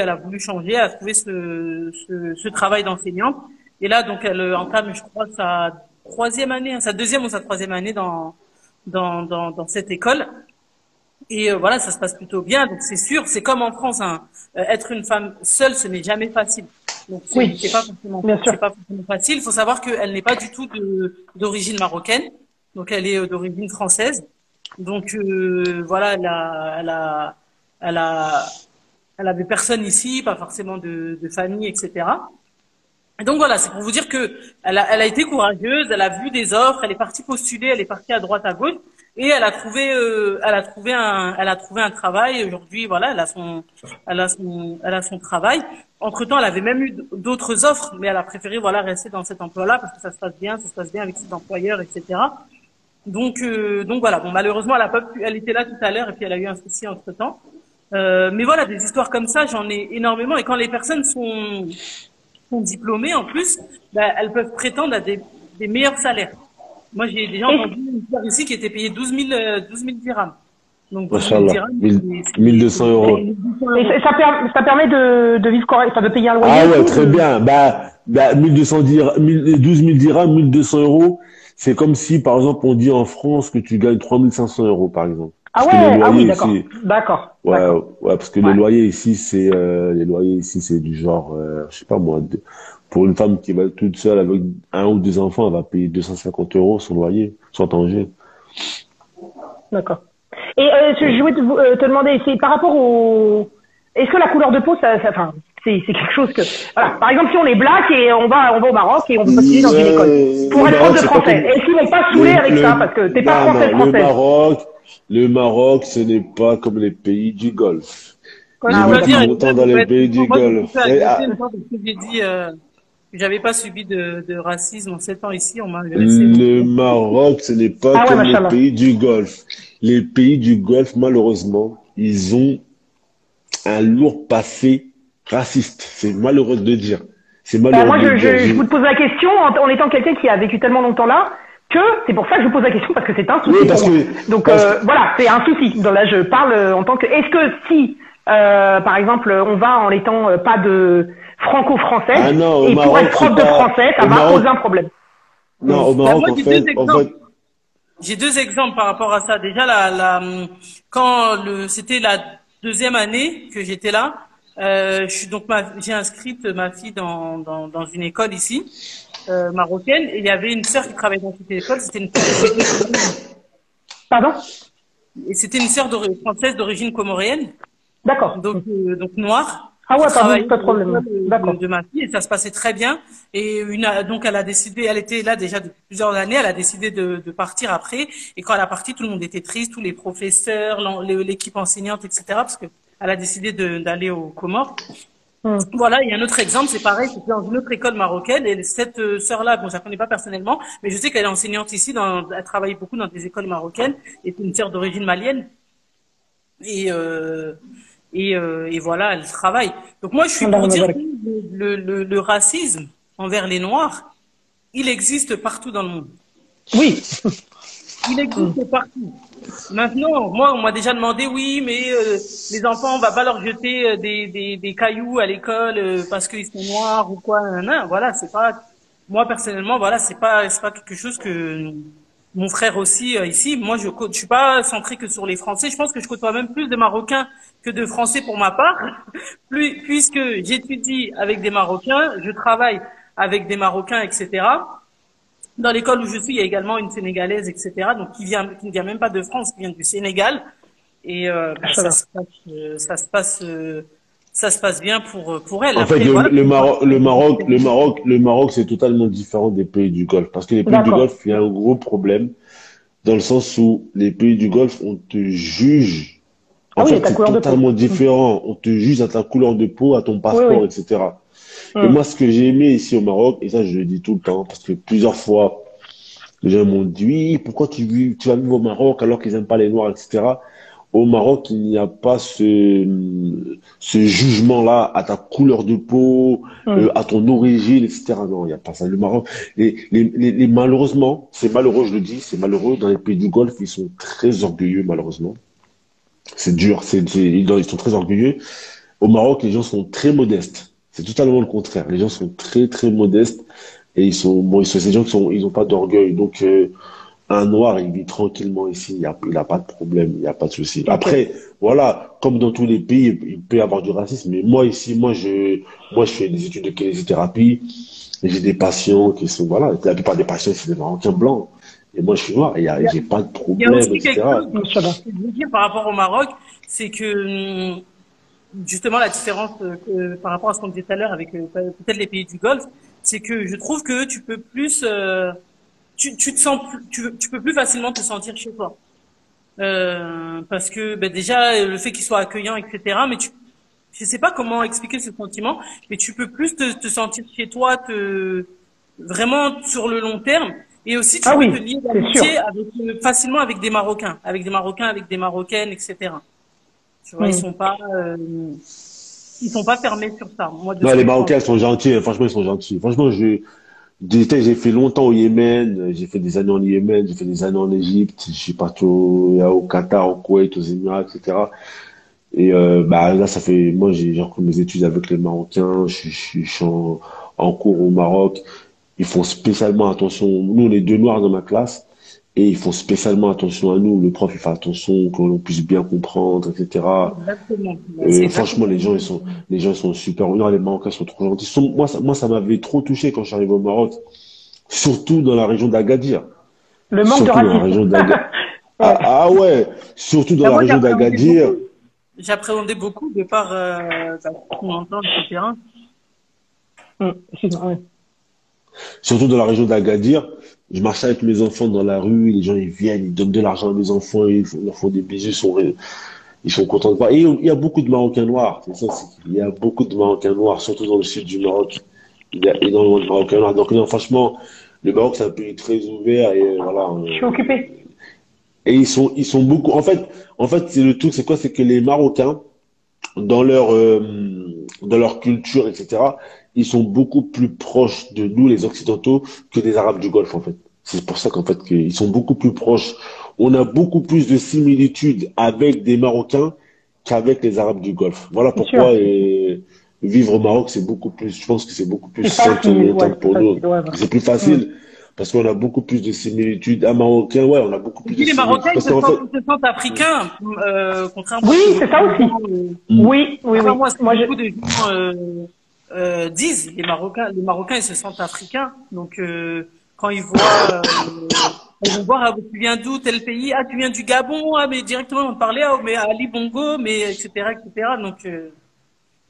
a voulu changer, elle a trouvé ce travail d'enseignante. Et là, donc, elle entame, je crois, sa 3e année, sa 2e ou sa 3e année dans cette école. Et voilà, ça se passe plutôt bien. Donc, c'est sûr, c'est comme en France, être une femme seule, ce n'est jamais facile. Donc, c'est pas forcément facile. Il faut savoir qu'elle n'est pas du tout d'origine marocaine. Donc, elle est d'origine française. Donc, voilà, elle avait personne ici, pas forcément de famille, etc. Et donc voilà, c'est pour vous dire que elle a été courageuse, elle a vu des offres, elle est partie postuler, elle est partie à droite, à gauche, et elle a trouvé un travail. Aujourd'hui, voilà, elle a son travail. Entre-temps, elle avait même eu d'autres offres, mais elle a préféré rester dans cet emploi-là parce que ça se passe bien avec ses employeurs, etc. Donc voilà. Bon, malheureusement, elle était là tout à l'heure et puis elle a eu un souci entre-temps. Mais voilà, des histoires comme ça, j'en ai énormément. Et quand les personnes sont diplômées, en plus, elles peuvent prétendre à des meilleurs salaires. Moi, j'ai déjà entendu une histoire ici qui était payée 12 000 dirhams. Donc, 1200 euros. Et ça permet de vivre correct, de payer un loyer. Ah ouais, très bien. 12 000 dirhams, 1200 euros. C'est comme si, par exemple, on dit en France que tu gagnes 3500 euros, par exemple. Ah ouais, d'accord. Ouais, parce que les loyers ici, c'est du genre, je sais pas moi, pour une femme qui va toute seule avec 1 ou 2 enfants, elle va payer 250 euros son loyer, sans Tanger. D'accord. Et je voulais te demander, c'est par rapport est-ce que la couleur de peau, c'est quelque chose que, voilà. Par exemple, si on est black et on va au Maroc et on veut postuler dans une école pour être prof de français, est-ce qu'ils vont pas saouler avec ça parce que t'es pas français? Le Maroc, ce n'est pas comme les pays du Golfe. Longtemps dans les pays du Golfe. J'ai dit j'avais pas subi de racisme en 7 ans ici. On m'a laissé. Le Maroc, ce n'est pas Ah ouais, comme les machallah. pays du Golfe. Les pays du Golfe, malheureusement, ils ont un lourd passé raciste. C'est malheureux de le dire. C'est malheureux Moi, de le dire. je vous pose la question en étant quelqu'un qui a vécu tellement longtemps là que c'est pour ça que je vous pose la question parce que c'est un souci Oui, parce pour moi. que, Donc parce que- voilà, c'est un souci. Donc là, je parle en tant que. Est-ce que si, par exemple, on va en étant pas de ah franco-française non, au et pour Maroc, être c'est prof de pas, français, ça au va Maroc, poser un problème. non, au Ben, Maroc, moi, j'ai deux en fait, exemples. J'ai deux exemples par rapport à ça. Déjà, c'était la deuxième année que j'étais là, j'ai inscrite ma fille dans une école ici, marocaine, et il y avait une sœur qui travaillait dans cette école. C'était une sœur d'origine comorienne. Pardon? Et c'était une sœur française d'origine comorienne, D'accord. donc noire, Ah qui ouais, travaillait pas de dans problème. l'école D'accord. de ma fille, et ça se passait très bien. Et donc elle a décidé, elle était là déjà depuis plusieurs années, elle a décidé de partir après. Et quand elle a parti, tout le monde était triste, tous les professeurs, l'équipe enseignante, etc. Parce que elle a décidé d'aller aux Comores. Voilà, il y a un autre exemple, c'est pareil, c'était dans une autre école marocaine, et cette sœur-là, bon, je la connais pas personnellement, mais je sais qu'elle est enseignante ici, elle travaille beaucoup dans des écoles marocaines, et c'est une sœur d'origine malienne. Et voilà, elle travaille. Donc moi, je suis pour dire que le racisme envers les Noirs, il existe partout dans le monde. Oui. Il existe partout. Maintenant, moi, on m'a déjà demandé, oui, mais les enfants, on va pas leur jeter des cailloux à l'école parce qu'ils sont noirs ou quoi. Non, voilà, c'est pas. Moi, personnellement, voilà, c'est pas quelque chose que mon frère aussi ici. Moi, je suis pas centré que sur les Français. Je pense que je côtoie même plus de Marocains que de Français pour ma part, puisque j'étudie avec des Marocains, je travaille avec des Marocains, etc. Dans l'école où je suis, il y a également une Sénégalaise, etc. Donc qui ne vient même pas de France, qui vient du Sénégal. Et ça se passe bien pour elle. en fait, Après, voilà. le Maroc, c'est totalement différent des pays du Golfe. Parce que les pays du D'accord. Golfe, il y a un gros problème dans le sens où les pays du Golfe, on te juge. Ah En oui, fait, ta c'est couleur de peau. totalement différent. On te juge à ta couleur de peau, à ton Oui, passeport, oui. etc. Et moi, ce que j'ai aimé ici au Maroc, et ça, je le dis tout le temps, parce que plusieurs fois, les gens m'ont dit, oui, pourquoi tu vas vivre au Maroc alors qu'ils n'aiment pas les Noirs, etc. Au Maroc, il n'y a pas ce jugement-là à ta couleur de peau, à ton origine, etc. Non, il n'y a pas ça. Le Maroc, malheureusement, c'est malheureux, je le dis, c'est malheureux. Dans les pays du Golfe, ils sont très orgueilleux, malheureusement. C'est dur, ils sont très orgueilleux. Au Maroc, les gens sont très modestes. C'est totalement le contraire. Les gens sont très, très modestes. Et ces gens ils n'ont pas d'orgueil. Donc, un noir, il vit tranquillement ici. Il a pas de problème. Il n'y a pas de souci. Ok. Après, voilà, comme dans tous les pays, il peut y avoir du racisme. Mais moi, ici, je fais des études de kinésithérapie. Et j'ai des patients qui sont, voilà, la plupart des patients, c'est des Marocains blancs. Et moi, je suis noir. Et j'ai pas de Il y a problème, aussi quelque etc. chose que je veux dire par rapport au Maroc, c'est que justement la différence par rapport à ce qu'on disait tout à l'heure avec peut-être les pays du Golfe, c'est que je trouve que tu peux plus, tu te sens, tu peux plus facilement te sentir chez toi. Parce que déjà le fait qu'il soit accueillant, etc. Mais je sais pas comment expliquer ce sentiment, mais tu peux plus te sentir chez toi, vraiment sur le long terme. Et aussi, tu peux te lier d'amitié facilement avec des Marocains, avec des Marocaines, etc. Tu vois, ils sont pas fermés sur ça. Moi, Non, les Marocains sont gentils. Franchement, ils sont gentils. Franchement, j'ai fait longtemps au Yémen. J'ai fait des années en Yémen. J'ai fait des années en Égypte. Je suis parti au Qatar, au Koweït, aux Émirats, etc. Et là, moi, j'ai repris mes études avec les Marocains. Je suis en cours au Maroc. Ils font spécialement attention. Nous, on est deux noirs dans ma classe. Et ils font spécialement attention à nous. Le prof, il fait attention que l'on puisse bien comprendre, etc. Exactement. Franchement, les gens, ils sont super. Non, les Marocains sont trop gentils. Moi, ça m'avait trop touché quand je suis arrivé au Maroc. Surtout dans la région d'Agadir. Le manque de racisme. Ah ouais. Surtout dans la région d'Agadir. J'appréhendais beaucoup de par ce qu'on entend, etc. Surtout dans la région d'Agadir, je marchais avec mes enfants dans la rue, les gens ils viennent, ils donnent de l'argent à mes enfants, ils leur font des bisous, ils sont contents de voir. Et il y a beaucoup de Marocains noirs, c'est ça, il y a beaucoup de Marocains noirs, surtout dans le sud du Maroc. Il y a énormément de Marocains là. Donc, non, franchement, le Maroc, c'est un pays très ouvert et voilà. Je suis occupée. Et ils sont beaucoup. En fait, c'est le truc, c'est quoi? C'est que les Marocains, dans leur culture, etc., ils sont beaucoup plus proches de nous, les Occidentaux, que des Arabes du Golfe, en fait. C'est pour ça qu'en fait, qu'ils sont beaucoup plus proches. On a beaucoup plus de similitudes avec des Marocains qu'avec les Arabes du Golfe. Voilà C'est sûr. pourquoi vivre au Maroc, c'est beaucoup plus, je pense que c'est beaucoup plus C'est facile, ouais, simple c'est pour nous. facile, ouais, voilà. C'est plus facile parce qu'on a beaucoup plus de similitudes. Un Marocain, ouais, on a beaucoup plus de Les similitudes. Marocains, Parce qu'en fait, ils se sentent africains, contrairement Oui, à ce que c'est ça aussi. Mm. Oui, oui, oui. moi, ce que Moi, beaucoup de gens disent, les Marocains, ils se sentent africains. Donc, quand ils voient, ils vont voir, ah, tu viens d'où, tel pays, ah, tu viens du Gabon, ah, mais directement, on parlait, ah, mais à Ali Bongo, mais etc., etc. Donc, ouais,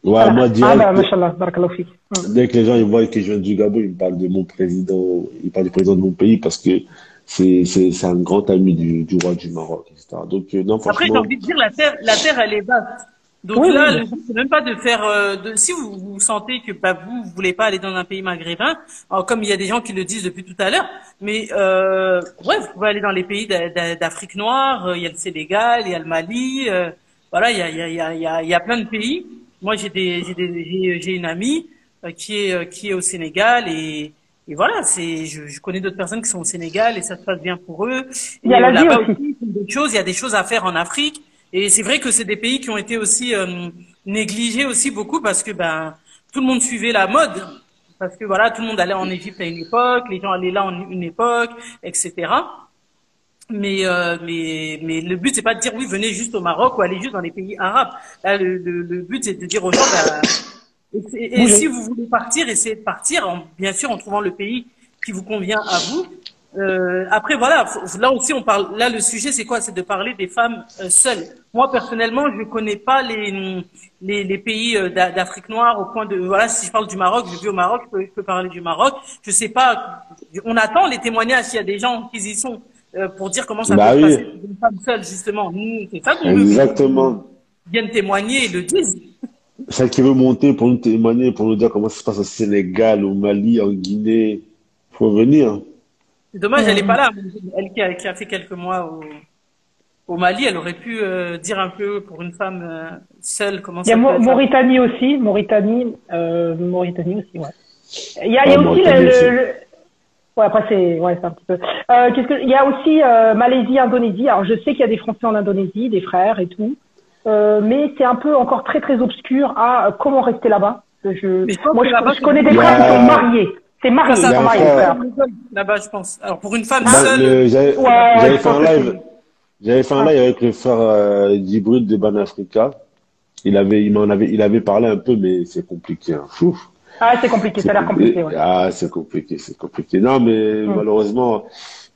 voilà. moi, Ah, bah, direct, mashallah, barakallahu fik. dès que les gens ils voient que je viens du Gabon, ils me parlent de mon président, ils parlent du président de mon pays parce que c'est un grand ami du roi du Maroc, etc. Donc, non, après, j'ai franchement, envie de dire, la terre, elle est vaste. Donc Oui, oui, là, bien le sûr. but, c'est même pas de faire, si vous sentez que bah, vous voulez pas aller dans un pays maghrébin, alors, comme il y a des gens qui le disent depuis tout à l'heure, mais ouais, vous pouvez aller dans les pays d'Afrique noire, il y a le Sénégal, il y a le Mali, voilà, il y a plein de pays. Moi, j'ai une amie qui est au Sénégal et voilà, je connais d'autres personnes qui sont au Sénégal et ça se passe bien pour eux. Il y a Et l'Asie là-bas aussi. aussi, il y a des choses à faire en Afrique. Et c'est vrai que c'est des pays qui ont été aussi négligés aussi beaucoup parce que ben tout le monde suivait la mode. Parce que voilà, tout le monde allait en Égypte à une époque, les gens allaient là en une époque, etc. Mais le but c'est pas de dire oui venez juste au Maroc ou allez juste dans les pays arabes. Là le but c'est de dire aux gens bah, et si Bougez. vous voulez partir, essayez de partir, bien sûr en trouvant le pays qui vous convient à vous. Après voilà, là aussi on parle. Là le sujet c'est quoi? C'est de parler des femmes seules. Moi personnellement, je connais pas les pays d'Afrique noire au point de voilà. Si je parle du Maroc, je vis au Maroc, je peux parler du Maroc. Je sais pas. On attend les témoignages. S'il y a des gens qui y sont pour dire comment ça peut bah se oui, passer pour une femme seule justement. Nous c'est ça qu'on veut que exactement. viennent témoigner et le disent. Celle qui veut monter pour nous témoigner, pour nous dire comment ça se passe au Sénégal, au Mali, en Guinée, faut venir. C'est dommage, elle est pas là. Elle qui a fait quelques mois au Mali, elle aurait pu dire un peu pour une femme seule comment Il y a ça peut être. Mauritanie aussi. Mauritanie aussi, ouais. Il y Ouais, a aussi Mauritanie aussi. ouais, après c'est un petit peu. Il y a aussi Malaisie, Indonésie. Alors je sais qu'il y a des Français en Indonésie, des frères et tout, mais c'est un peu encore très très obscur à comment rester là-bas. Mais je pense Moi que là-bas, je connais des Il y frères qui sont a, mariés. C'est marié, il y ils a sont un mariés, les frère, frères. là-bas, je pense. Alors pour une femme Hein? seule, Ouais, j'avais je fait un pense que live, j'avais fait un ah, live avec le frère Djibril de Banafrica. Il avait parlé un peu, mais c'est compliqué, hein. Ouf, ah, c'est compliqué, ça a l'air compliqué, ouais. c'est compliqué, c'est compliqué. Non, mais Hmm. malheureusement,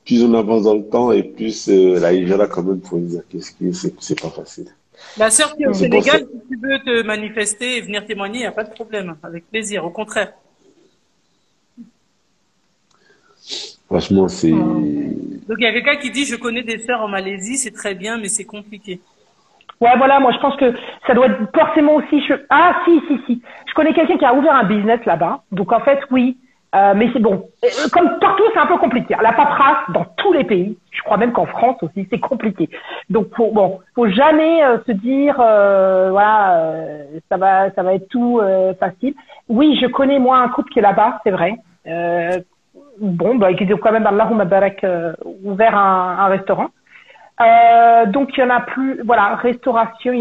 plus on avance dans le temps et plus là, il y en a quand même pour dire qu'est-ce qui, c'est pas facile. la sœur qui est au C'est pour ça, Sénégal, si tu veux te manifester et venir témoigner, il n'y a pas de problème, avec plaisir, au contraire. franchement, c'est, Hmm. Donc il y a quelqu'un qui dit je connais des sœurs en Malaisie, c'est très bien, mais c'est compliqué. Ouais, voilà, moi je pense que ça doit être forcément aussi. Ah, si. Je connais quelqu'un qui a ouvert un business là-bas. Donc en fait, oui. Mais c'est bon. Comme partout, c'est un peu compliqué. La paperasse dans tous les pays. Je crois même qu'en France aussi, c'est compliqué. Donc faut jamais se dire voilà, ça va être tout facile. Oui, je connais moi un couple qui est là-bas, c'est vrai. Bah, qui ont quand même Allahumma barak ouvert un restaurant. Donc il y en a plus, voilà, restauration,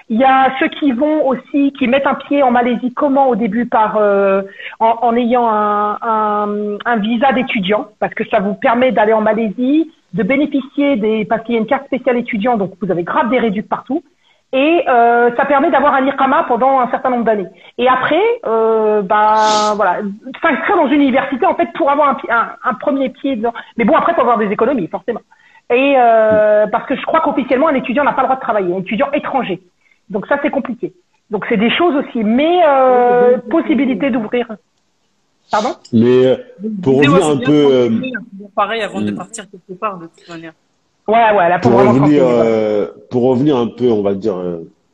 il y a ceux qui vont aussi, qui mettent un pied en Malaisie, comment au début en ayant un visa d'étudiant, parce que ça vous permet d'aller en Malaisie, de bénéficier parce qu'il y a une carte spéciale étudiant, donc vous avez grave des réductions partout, et ça permet d'avoir un iqama pendant un certain nombre d'années. Et après, voilà, s'inscrire dans une université en fait pour avoir un premier pied dedans. Mais bon, après, faut avoir des économies, forcément. Et parce que je crois qu'officiellement, un étudiant n'a pas le droit de travailler, un étudiant étranger. Donc ça, c'est compliqué. Donc c'est des choses aussi, mais possibilité d'ouvrir. Pardon? mais pour L'idée, ouais, revenir c'est un bien de peu, renseigner, pareil avant de partir quelque part de toute manière. Ouais, là, faut pour vraiment revenir, s'enseigner, voilà. pour revenir un peu, on va dire,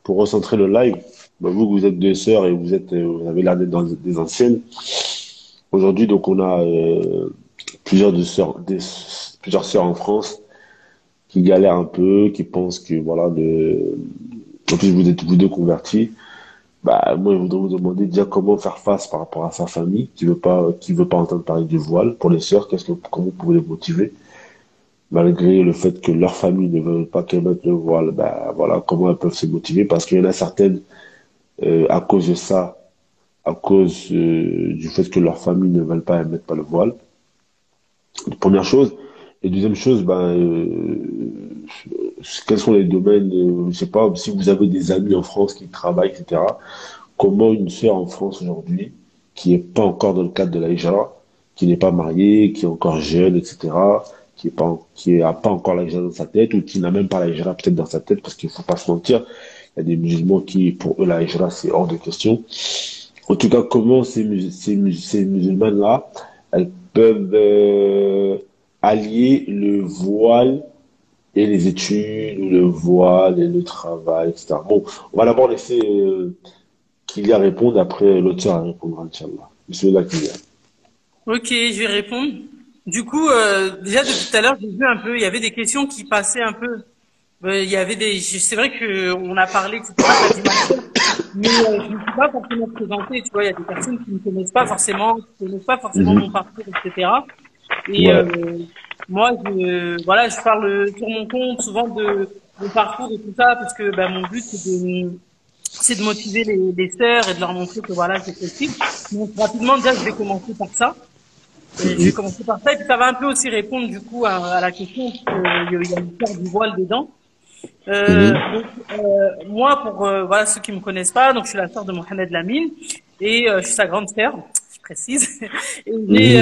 pour recentrer le live, Bah, vous êtes deux sœurs et vous avez l'air d'être des anciennes. Aujourd'hui, donc, on a plusieurs sœurs en France qui galèrent un peu, qui pensent que, voilà, en plus, vous êtes vous deux convertis. Bah, moi, je voudrais vous demander déjà comment faire face par rapport à sa famille qui veut pas entendre parler du voile. Pour les sœurs, comment vous pouvez les motiver? Malgré le fait que leur famille ne veut pas qu'elles mettent le voile, bah, voilà, comment elles peuvent se motiver? Parce qu'il y en a certaines, à cause de ça, à cause du fait que leur famille ne veulent pas, elles mettent pas le voile. Première chose. Et deuxième chose, quels sont les domaines, je sais pas, si vous avez des amis en France qui travaillent, etc. Comment une sœur en France aujourd'hui, qui est pas encore dans le cadre de la hijra, qui n'est pas mariée, qui est encore jeune, etc., qui a pas encore la hijra dans sa tête, ou qui n'a même pas la hijra peut-être dans sa tête, parce qu'il faut pas se mentir, il y a des musulmans qui, pour eux, la hijra, c'est hors de question. En tout cas, comment ces musulmanes-là, elles peuvent allier le voile et les études, ou le voile et le travail, etc. Bon, on va d'abord laisser Kylian répondre, après l'auteur répondra, Inch'Allah. Monsieur là, Kylian. Ok, je vais répondre. Du coup, déjà depuis tout à l'heure, j'ai vu un peu, il y avait des questions qui passaient un peu. Il y avait c'est vrai que on a parlé, etc. T'as dit Mathieu, mais je ne suis pas forcément présentée. Tu vois, il y a des personnes qui ne connaissent pas forcément, mon parcours, etc. Et Ouais. moi, voilà, je parle sur mon compte souvent de mon parcours et tout ça, parce que mon but c'est de motiver les sœurs et de leur montrer que voilà, c'est possible. Donc rapidement, déjà, je vais commencer par ça. Et je vais commencer par ça, et puis ça va un peu aussi répondre du coup à la question, parce qu'il y a l'histoire du voile dedans. Moi, pour voilà ceux qui me connaissent pas, donc je suis la sœur de Mohamed Lamine et je suis sa grande sœur, je précise. Et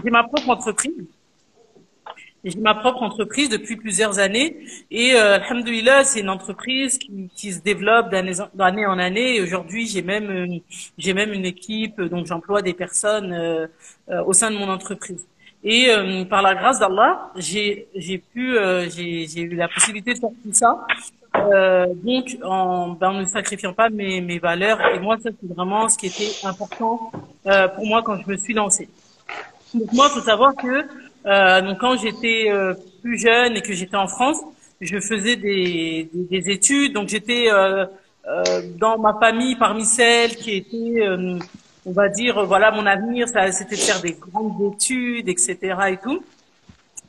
j'ai ma propre entreprise. J'ai ma propre entreprise depuis plusieurs années et alhamdoulilah, c'est une entreprise qui se développe d'année en année. Et aujourd'hui, j'ai même une équipe, donc j'emploie des personnes au sein de mon entreprise. Et par la grâce d'Allah, j'ai eu la possibilité de faire tout ça. Donc en ne sacrifiant pas mes valeurs. Et moi, ça c'est vraiment ce qui était important pour moi quand je me suis lancée. Donc moi, il faut savoir que donc quand j'étais plus jeune et que j'étais en France, je faisais des études. Donc j'étais dans ma famille parmi celles qui étaient, on va dire, voilà, mon avenir, ça, c'était de faire des grandes études, etc. et tout.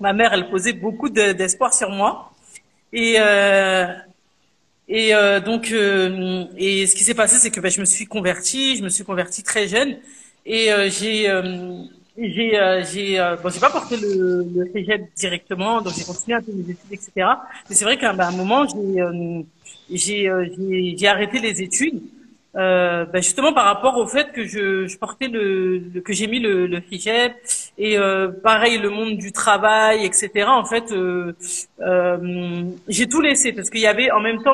Ma mère, elle posait beaucoup d'espoir sur moi. Et donc et ce qui s'est passé, c'est que je me suis convertie très jeune et j'ai pas porté le hijab directement, donc j'ai continué un peu mes études, etc. Mais c'est vrai qu'à un moment, j'ai arrêté les études, justement par rapport au fait que je portais que j'ai mis le hijab et pareil le monde du travail, etc. En fait, j'ai tout laissé parce qu'il y avait en même temps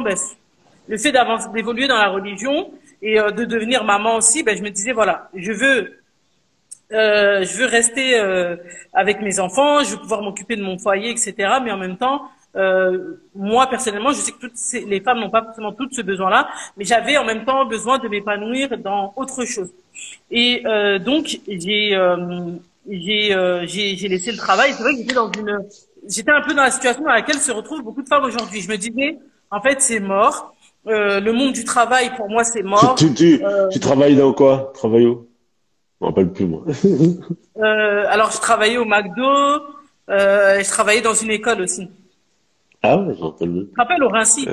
le fait d'évoluer dans la religion et de devenir maman aussi. Je me disais voilà, je veux rester avec mes enfants, je veux pouvoir m'occuper de mon foyer, etc. Mais en même temps, moi personnellement, je sais que les femmes n'ont pas forcément toutes ce besoin-là, mais j'avais en même temps besoin de m'épanouir dans autre chose. Et donc j'ai laissé le travail. C'est vrai que j'étais un peu dans la situation dans laquelle se retrouvent beaucoup de femmes aujourd'hui. Je me disais, en fait, c'est mort. Le monde du travail pour moi c'est mort. Tu travailles dans quoi? Travailles où? Je me rappelle plus, moi. Alors, je travaillais au McDo, et je travaillais dans une école aussi. Ah ouais, je me rappelle plus. Je me rappelle au Rincy.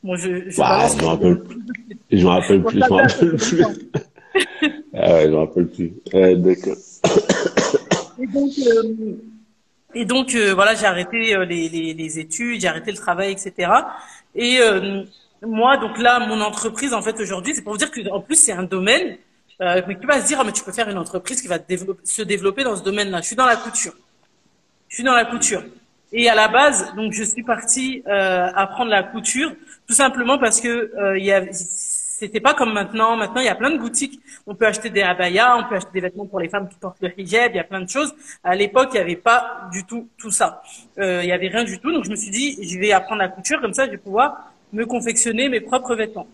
Bon, Bah, je me rappelle plus. Je me rappelle plus, je me rappelle plus. Ah ouais, je me rappelle plus. D'accord. Et donc voilà, j'ai arrêté les études, j'ai arrêté le travail, etc. Et moi, donc là, mon entreprise, en fait, aujourd'hui, c'est pour vous dire que en plus, c'est un domaine. Mais tu vas se dire, mais tu peux faire une entreprise qui va se développer dans ce domaine-là. Je suis dans la couture. Et à la base, donc je suis partie apprendre la couture, tout simplement parce que c'était pas comme maintenant. Maintenant, il y a plein de boutiques. On peut acheter des abayas, on peut acheter des vêtements pour les femmes qui portent le hijab. Il y a plein de choses. À l'époque, il y avait pas du tout ça. Il y avait rien du tout. Donc je me suis dit, je vais apprendre la couture, comme ça, je vais pouvoir me confectionner mes propres vêtements.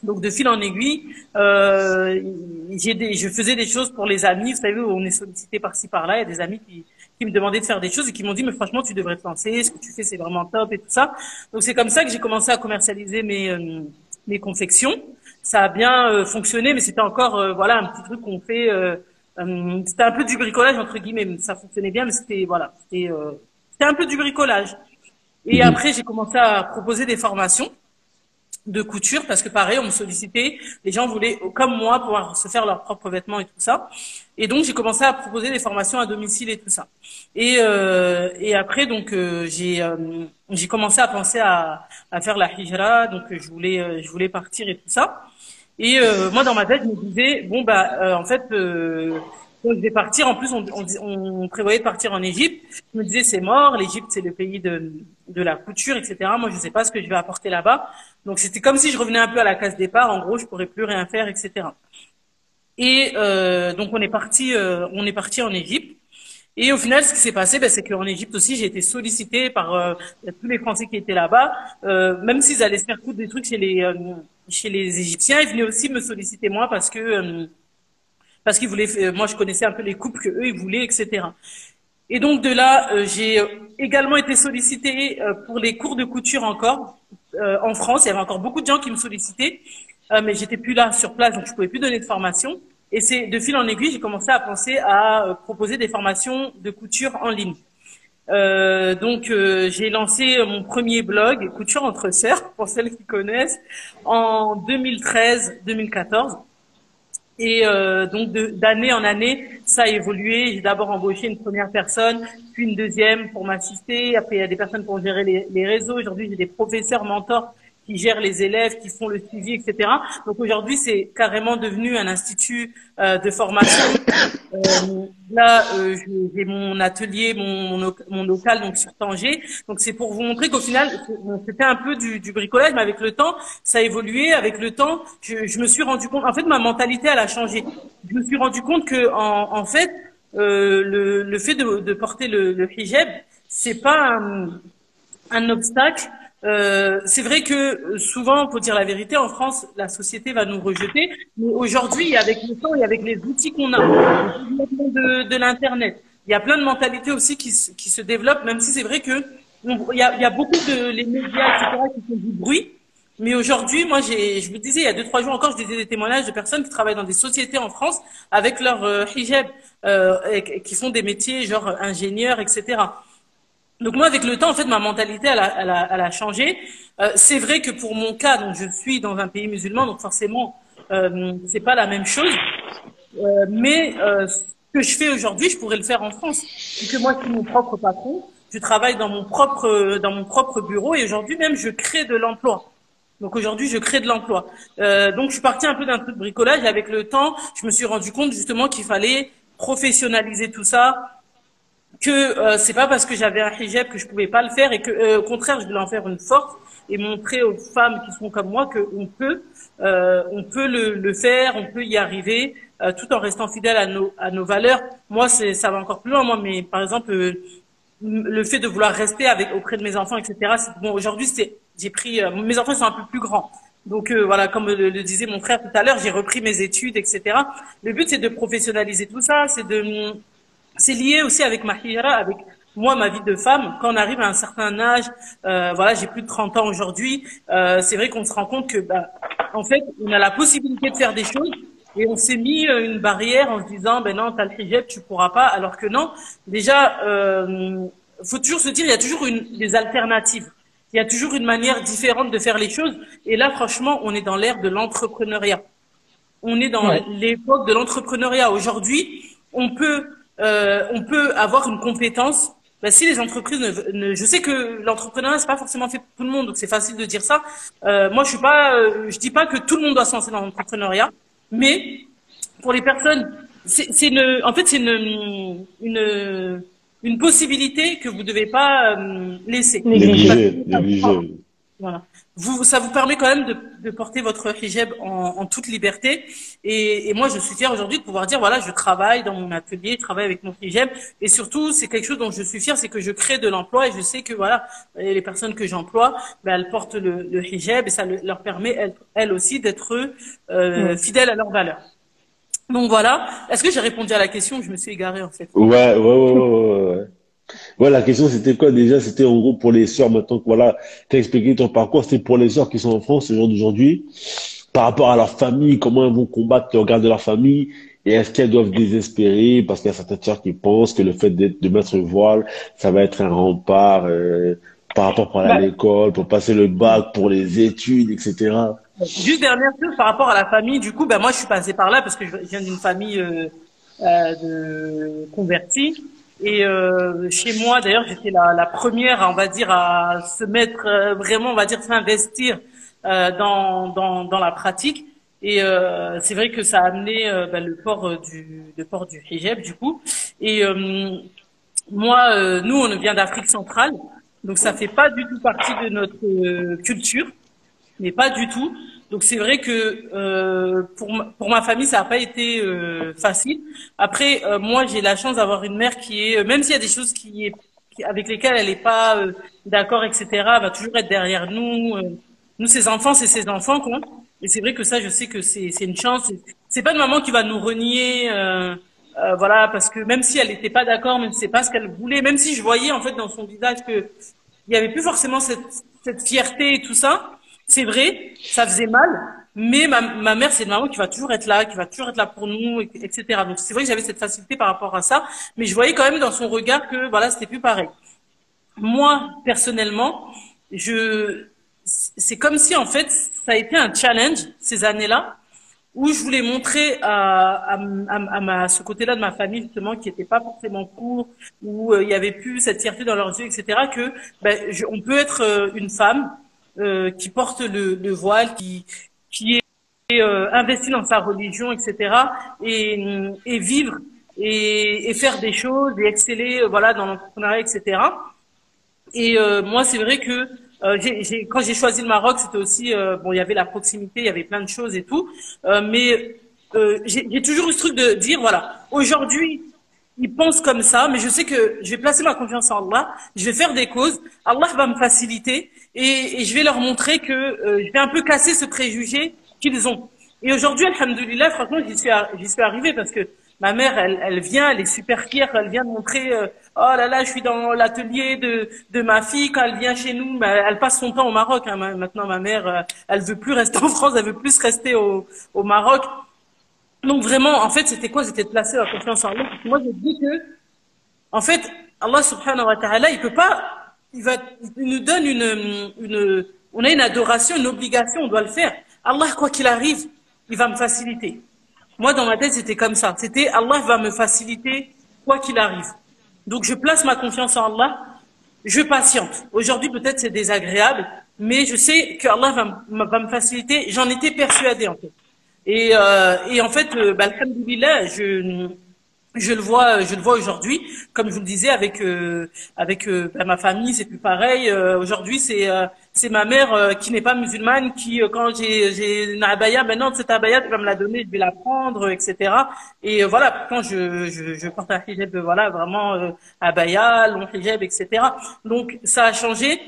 Donc de fil en aiguille, je faisais des choses pour les amis. Vous savez, on est sollicité par-ci par-là. Il y a des amis qui me demandaient de faire des choses et qui m'ont dit mais franchement tu devrais te lancer. Ce que tu fais c'est vraiment top et tout ça. Donc c'est comme ça que j'ai commencé à commercialiser mes confections. Ça a bien fonctionné, mais c'était encore voilà un petit truc qu'on fait. C'était un peu du bricolage entre guillemets. Ça fonctionnait bien, mais c'était voilà, c'était un peu du bricolage. Et après j'ai commencé à proposer des formations de couture parce que pareil on me sollicitait, les gens voulaient comme moi pouvoir se faire leurs propres vêtements et tout ça, et donc j'ai commencé à proposer des formations à domicile et tout ça, et après donc j'ai commencé à penser à faire la hijra, donc je voulais partir et tout ça, et moi dans ma tête je me disais bon en fait quand je vais partir, en plus on prévoyait de partir en Égypte. Je me disais c'est mort, l'Égypte c'est le pays de la couture, etc. Moi je sais pas ce que je vais apporter là-bas. Donc c'était comme si je revenais un peu à la case départ. En gros je pourrais plus rien faire, etc. Et donc on est parti en Égypte. Et au final ce qui s'est passé, c'est qu'en Égypte aussi j'ai été sollicitée par tous les Français qui étaient là-bas, même s'ils allaient se faire coudre des trucs chez les Égyptiens, ils venaient aussi me solliciter moi parce qu'ils voulaient, moi je connaissais un peu les coupes que eux ils voulaient, etc. Et donc de là, j'ai également été sollicitée pour les cours de couture encore en France. Il y avait encore beaucoup de gens qui me sollicitaient, mais j'étais plus là sur place, donc je pouvais plus donner de formation. Et c'est de fil en aiguille, j'ai commencé à penser à proposer des formations de couture en ligne. Donc j'ai lancé mon premier blog Couture entre sœurs, pour celles qui connaissent, en 2013-2014. Et donc d'année en année, ça a évolué. J'ai d'abord embauché une première personne, puis une deuxième pour m'assister. Après, il y a des personnes pour gérer les réseaux. Aujourd'hui, j'ai des professeurs mentors qui gèrent les élèves, qui font le suivi, etc. Donc aujourd'hui, c'est carrément devenu un institut de formation. Là, j'ai mon atelier, mon local donc sur Tanger. Donc c'est pour vous montrer qu'au final, c'était un peu du bricolage, mais avec le temps, ça a évolué. Avec le temps, je me suis rendu compte. En fait, ma mentalité, elle a changé. Je me suis rendu compte que, en fait, le fait de porter le hijab, c'est pas un obstacle. C'est vrai que souvent, pour dire la vérité, en France, la société va nous rejeter. Mais aujourd'hui, avec le temps et avec les outils qu'on a, de l'internet, il y a plein de mentalités aussi qui se développent. Même si c'est vrai que il y a beaucoup de les médias, etc., qui font du bruit. Mais aujourd'hui, moi, je me disais, il y a 2-3 jours encore, je disais des témoignages de personnes qui travaillent dans des sociétés en France avec leur hijab, et qui font des métiers genre ingénieurs, etc. Donc moi, avec le temps, en fait, ma mentalité, elle a changé. C'est vrai que pour mon cas, donc je suis dans un pays musulman, donc forcément, c'est pas la même chose. Mais ce que je fais aujourd'hui, je pourrais le faire en France. Vu que moi, je suis mon propre patron, je travaille dans mon propre bureau et aujourd'hui même, je crée de l'emploi. Donc aujourd'hui, je crée de l'emploi. Donc je suis partie un peu d'un truc de bricolage. Et avec le temps, je me suis rendu compte justement qu'il fallait professionnaliser tout ça. Que c'est pas parce que j'avais un hijab que je pouvais pas le faire et que au contraire je voulais en faire une force et montrer aux femmes qui sont comme moi que on peut le faire, on peut y arriver tout en restant fidèle à nos valeurs. Moi ça va encore plus loin, moi, mais par exemple le fait de vouloir rester auprès de mes enfants, etc. Bon, aujourd'hui j'ai pris mes enfants sont un peu plus grands. Donc voilà, comme le disait mon frère tout à l'heure, j'ai repris mes études, etc. Le but c'est de professionnaliser tout ça, c'est lié aussi avec ma hijra, avec moi, ma vie de femme. Quand on arrive à un certain âge, voilà, j'ai plus de 30 ans aujourd'hui, c'est vrai qu'on se rend compte que, en fait, on a la possibilité de faire des choses et on s'est mis une barrière en se disant, non, t'as le hijab, tu pourras pas, alors que non. Déjà, faut toujours se dire, il y a toujours des alternatives. Il y a toujours une manière différente de faire les choses. Et là, franchement, on est dans l'ère de l'entrepreneuriat. On est dans l'époque de l'entrepreneuriat. Aujourd'hui, on peut avoir une compétence. Si les entreprises je sais que l'entrepreneuriat c'est pas forcément fait pour tout le monde, donc c'est facile de dire ça. Moi je dis pas que tout le monde doit se lancer dans l'entrepreneuriat, mais pour les personnes, c'est une possibilité que vous devez pas laisser. Négliger. Voilà. Ça vous permet quand même de porter votre hijab en toute liberté. Et moi, je suis fière aujourd'hui de pouvoir dire, voilà, je travaille dans mon atelier, je travaille avec mon hijab. Et surtout, c'est quelque chose dont je suis fière, c'est que je crée de l'emploi et je sais que, voilà, les personnes que j'emploie, ben, elles portent le hijab et ça leur permet, elles aussi, d'être fidèles à leurs valeurs. Donc voilà. Est-ce que j'ai répondu à la question? Je me suis égarée, en fait. Ouais. Ouais, la question c'était quoi déjà? C'était en gros pour les sœurs, maintenant que voilà, t'as expliqué ton parcours, c'était pour les sœurs qui sont en France ce jour d'aujourd'hui, par rapport à leur famille, comment elles vont combattre le regard de leur famille, et est-ce qu'elles doivent désespérer, parce qu'il y a certaines sœurs qui pensent que le fait de mettre le voile, ça va être un rempart par rapport pour aller à l'école, pour passer le bac, pour les études, etc. Juste dernière chose par rapport à la famille, du coup, ben moi je suis passée par là parce que je viens d'une famille de convertis. Et chez moi, d'ailleurs, j'étais la première, on va dire, à se mettre vraiment, on va dire, s'investir dans la pratique. Et c'est vrai que ça a amené le port du hijab, du coup. Et moi, nous, on vient d'Afrique centrale, donc ça fait pas du tout partie de notre culture, mais pas du tout. Donc c'est vrai que pour ma famille ça n'a pas été facile. Après moi j'ai la chance d'avoir une mère qui est même s'il y a des choses avec lesquelles elle n'est pas d'accord, etc. Elle va toujours être derrière nous. Nous ses enfants c'est ses enfants quoi. Et c'est vrai que ça je sais que c'est une chance. C'est pas une maman qui va nous renier. Voilà, parce que même si elle n'était pas d'accord, même si c'est pas ce qu'elle voulait, même si je voyais en fait dans son visage que il y avait plus forcément cette fierté et tout ça. C'est vrai, ça faisait mal, mais ma mère, c'est une maman qui va toujours être là, pour nous, etc. Donc c'est vrai que j'avais cette facilité par rapport à ça, mais je voyais quand même dans son regard que voilà, c'était plus pareil. Moi, personnellement, c'est comme si en fait, ça a été un challenge ces années-là, où je voulais montrer à ce côté-là de ma famille justement qui n'était pas forcément pour, où il y avait plus cette fierté dans leurs yeux, etc. Que on peut être une femme qui porte le voile, qui est investi dans sa religion, etc. et vivre et faire des choses et exceller voilà dans l'entrepreneuriat, etc. Et moi c'est vrai que quand j'ai choisi le Maroc, c'était aussi bon, il y avait la proximité, il y avait plein de choses et tout, mais j'ai toujours eu ce truc de dire voilà, aujourd'hui ils pensent comme ça, mais je sais que je vais placer ma confiance en Allah, je vais faire des causes, Allah va me faciliter et je vais leur montrer que je vais un peu casser ce préjugé qu'ils ont. Et aujourd'hui, alhamdoulilah, franchement, j'y suis arrivée parce que ma mère, elle vient, elle est super fière, elle vient de montrer, oh là là, je suis dans l'atelier de ma fille, quand elle vient chez nous, elle passe son temps au Maroc, hein. Maintenant, ma mère, elle veut plus rester en France, elle veut plus rester au Maroc. Donc vraiment, en fait, c'était quoi? C'était de placer la confiance en Allah. Moi, je dis que, en fait, Allah subhanahu wa ta'ala, il peut pas, il nous donne on a une adoration, une obligation, on doit le faire. Allah, quoi qu'il arrive, il va me faciliter. Moi, dans ma tête, c'était comme ça. C'était Allah va me faciliter, quoi qu'il arrive. Donc, je place ma confiance en Allah, je patiente. Aujourd'hui, peut-être c'est désagréable, mais je sais que Allah va me faciliter. J'en étais persuadée, en fait. Et en fait, alhamdoulilah, je le vois aujourd'hui, comme je vous le disais avec ma famille, c'est plus pareil. Aujourd'hui, c'est ma mère qui n'est pas musulmane qui quand j'ai une abaya, non, cette abaya tu vas me la donner, je vais la prendre, etc. Et voilà, quand je porte un hijab, voilà, vraiment abaya, long hijab, etc. Donc ça a changé.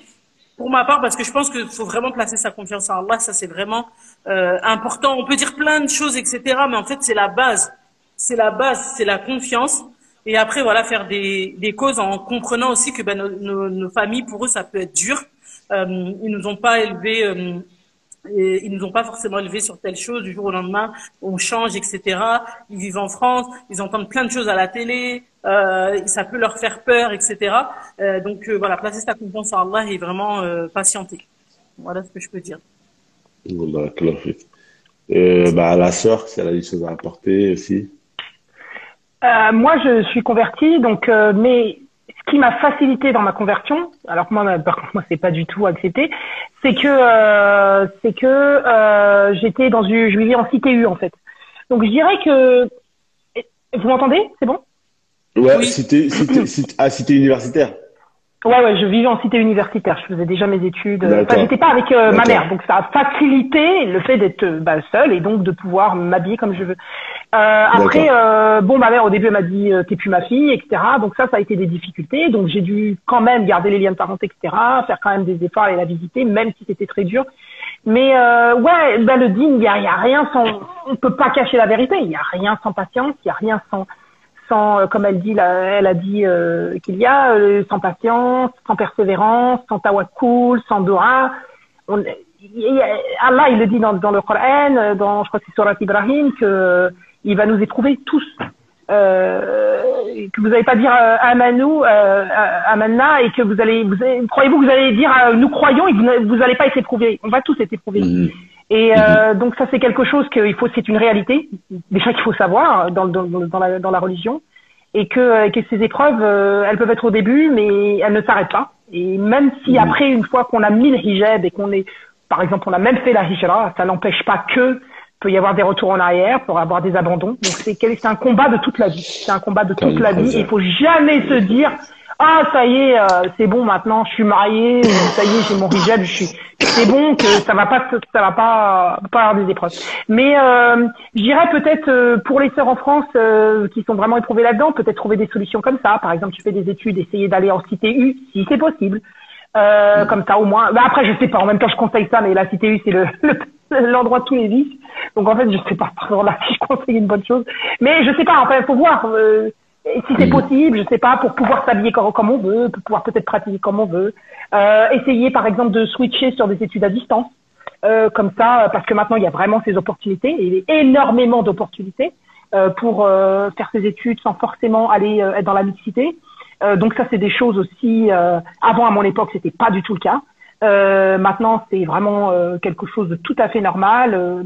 Pour ma part, parce que je pense qu'il faut vraiment placer sa confiance en Allah, ça c'est vraiment important. On peut dire plein de choses, etc. Mais en fait, c'est la base. C'est la base, c'est la confiance. Et après, voilà, faire des causes en comprenant aussi que nos familles, pour eux, ça peut être dur. Ils nous ont pas élevés, ils nous ont pas forcément élevés sur telle chose. Du jour au lendemain, on change, etc. Ils vivent en France, ils entendent plein de choses à la télé. Ça peut leur faire peur, etc. Donc voilà, placer sa confiance en Allah et vraiment patienter. Voilà ce que je peux dire. La sœur, si elle a des choses à apporter aussi. Moi, je suis convertie, donc mais ce qui m'a facilité dans ma conversion, alors que moi, par contre, moi, c'est pas du tout accepté, c'est que je vivais en CTU en fait. Donc je dirais que vous m'entendez, c'est bon? Ouais, oui. Cité universitaire. Ouais, je vivais en cité universitaire. Je faisais déjà mes études. Enfin, j'étais pas avec ma mère, donc ça a facilité le fait d'être seule et donc de pouvoir m'habiller comme je veux. Après, ma mère au début elle m'a dit t'es plus ma fille, etc. Donc ça a été des difficultés. Donc j'ai dû quand même garder les liens de parenté, etc. Faire quand même des efforts et la visiter, même si c'était très dur. Mais le dîn, il y a rien sans. On peut pas cacher la vérité. Il y a rien sans patience. Il y a rien sans comme elle dit, elle a dit qu'il y a sans patience, sans persévérance, sans tawakkul, sans dua. Allah, il le dit dans le Coran, je crois que c'est Surat Ibrahim, que il va nous éprouver tous. Que vous n'allez pas dire amanna et que croyez-vous que vous allez dire nous croyons et que vous n'allez pas être éprouvés. On va tous être éprouvés. Et donc ça c'est quelque chose c'est une réalité déjà qu'il faut savoir dans la religion, et que ces épreuves elles peuvent être au début mais elles ne s'arrêtent pas. Et même si après, une fois qu'on a mis le hijab et par exemple on a même fait la hijra, ça n'empêche pas peut y avoir des retours en arrière, pour avoir des abandons. Donc c'est un combat de toute la vie. C'est un combat de toute la vie. Et il faut jamais se dire ça y est, c'est bon maintenant, je suis mariée, ça y est, j'ai mon hijab, c'est bon, que ça va pas avoir des épreuves. Mais je dirais peut-être pour les sœurs en France qui sont vraiment éprouvées là-dedans, peut-être trouver des solutions comme ça. Par exemple, tu fais des études, essayer d'aller en cité U si c'est possible. Comme ça au moins. Après je sais pas, en même temps je conseille ça, mais la cité U c'est l'endroit de tous les vices. Donc en fait je sais pas par là si je conseille une bonne chose. Mais je sais pas, enfin il faut voir si c'est possible, je sais pas, pour pouvoir s'habiller comme on veut, pour pouvoir peut-être pratiquer comme on veut. Essayer par exemple de switcher sur des études à distance. Comme ça, parce que maintenant il y a vraiment ces opportunités, et il y a énormément d'opportunités pour faire ces études sans forcément aller être dans la mixité. Donc ça c'est des choses aussi avant à mon époque c'était pas du tout le cas. Maintenant c'est vraiment quelque chose de tout à fait normal.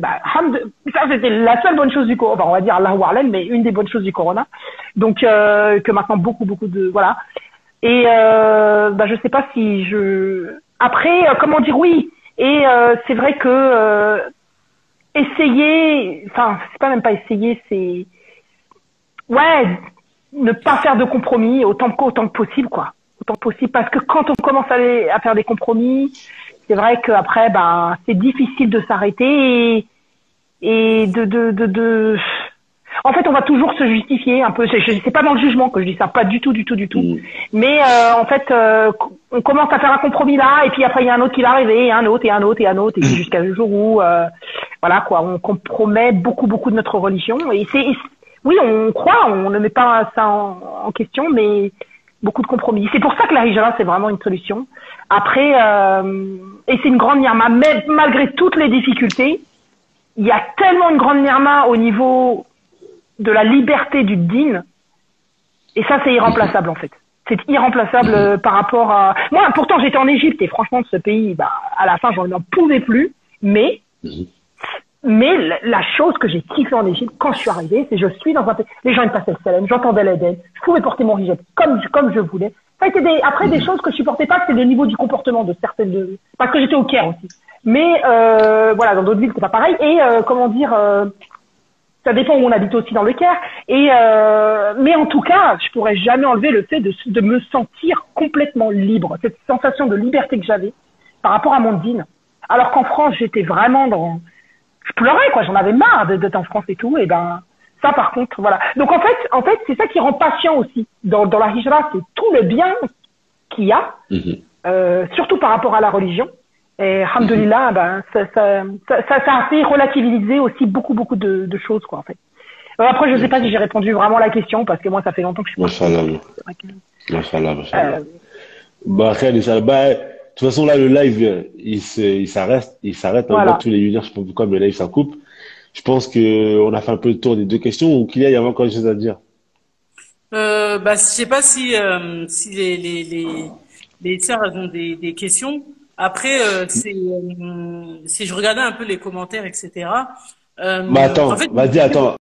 Ça c'était la seule bonne chose du corona, enfin, on va dire Allahu A'lam, mais une des bonnes choses du corona. Donc que maintenant beaucoup de voilà. Et je sais pas si après comment dire oui. Et c'est vrai que essayer, enfin c'est pas même pas essayer, c'est ne pas faire de compromis autant que possible, quoi. Autant que possible, parce que quand on commence à faire des compromis, c'est vrai qu'après, c'est difficile de s'arrêter et en fait, on va toujours se justifier un peu. C'est pas dans le jugement que je dis ça, pas du tout. Mais en fait, on commence à faire un compromis là, et puis après il y a un autre qui va arriver, et un autre, et puis jusqu'à le jour où, voilà quoi, on compromet beaucoup de notre religion. Et oui, on croit, on ne met pas ça en question, mais beaucoup de compromis. C'est pour ça que la hijra, c'est vraiment une solution. Après, et c'est une grande nirma, mais malgré toutes les difficultés, il y a tellement une grande nirma au niveau de la liberté du dîn, et ça, c'est irremplaçable, en fait. C'est irremplaçable par rapport à... Moi, pourtant, j'étais en Égypte, et franchement, de ce pays, à la fin, j'en pouvais plus, mais la chose que j'ai kiffé en Égypte quand je suis arrivée, c'est que je suis dans un pays, les gens ils passaient le salam, j'entendais l'Eden, je pouvais porter mon hijab comme je voulais. Ça a été des choses que je supportais pas, c'était le niveau du comportement de certaines parce que j'étais au Caire aussi. Mais voilà, dans d'autres villes c'est pas pareil. Et ça dépend où on habite aussi dans le Caire. Et mais en tout cas, je pourrais jamais enlever le fait de me sentir complètement libre, cette sensation de liberté que j'avais par rapport à mon dîn. Alors qu'en France, j'étais vraiment je pleurais, quoi, j'en avais marre d'être en France et tout, et ça par contre, voilà. Donc en fait, c'est ça qui rend patient aussi. Dans la hijra, c'est tout le bien qu'il y a, surtout par rapport à la religion. Et alhamdoulilah, ça a fait relativiser aussi beaucoup de choses, quoi, en fait. Après, je sais pas si j'ai répondu vraiment à la question, parce que moi, ça fait longtemps que je suis Machallah. De toute façon, là, le live, il s'arrête. Voilà. En tous les 1 heure, je sais pas pourquoi, mais le live, ça coupe. Je pense qu'on a fait un peu le tour des deux questions, ou qu'il y a encore des choses à dire. Je sais pas si les sœurs ont des questions. Après, si je regardais un peu les commentaires, etc. Attends, en fait, vas-y, attends.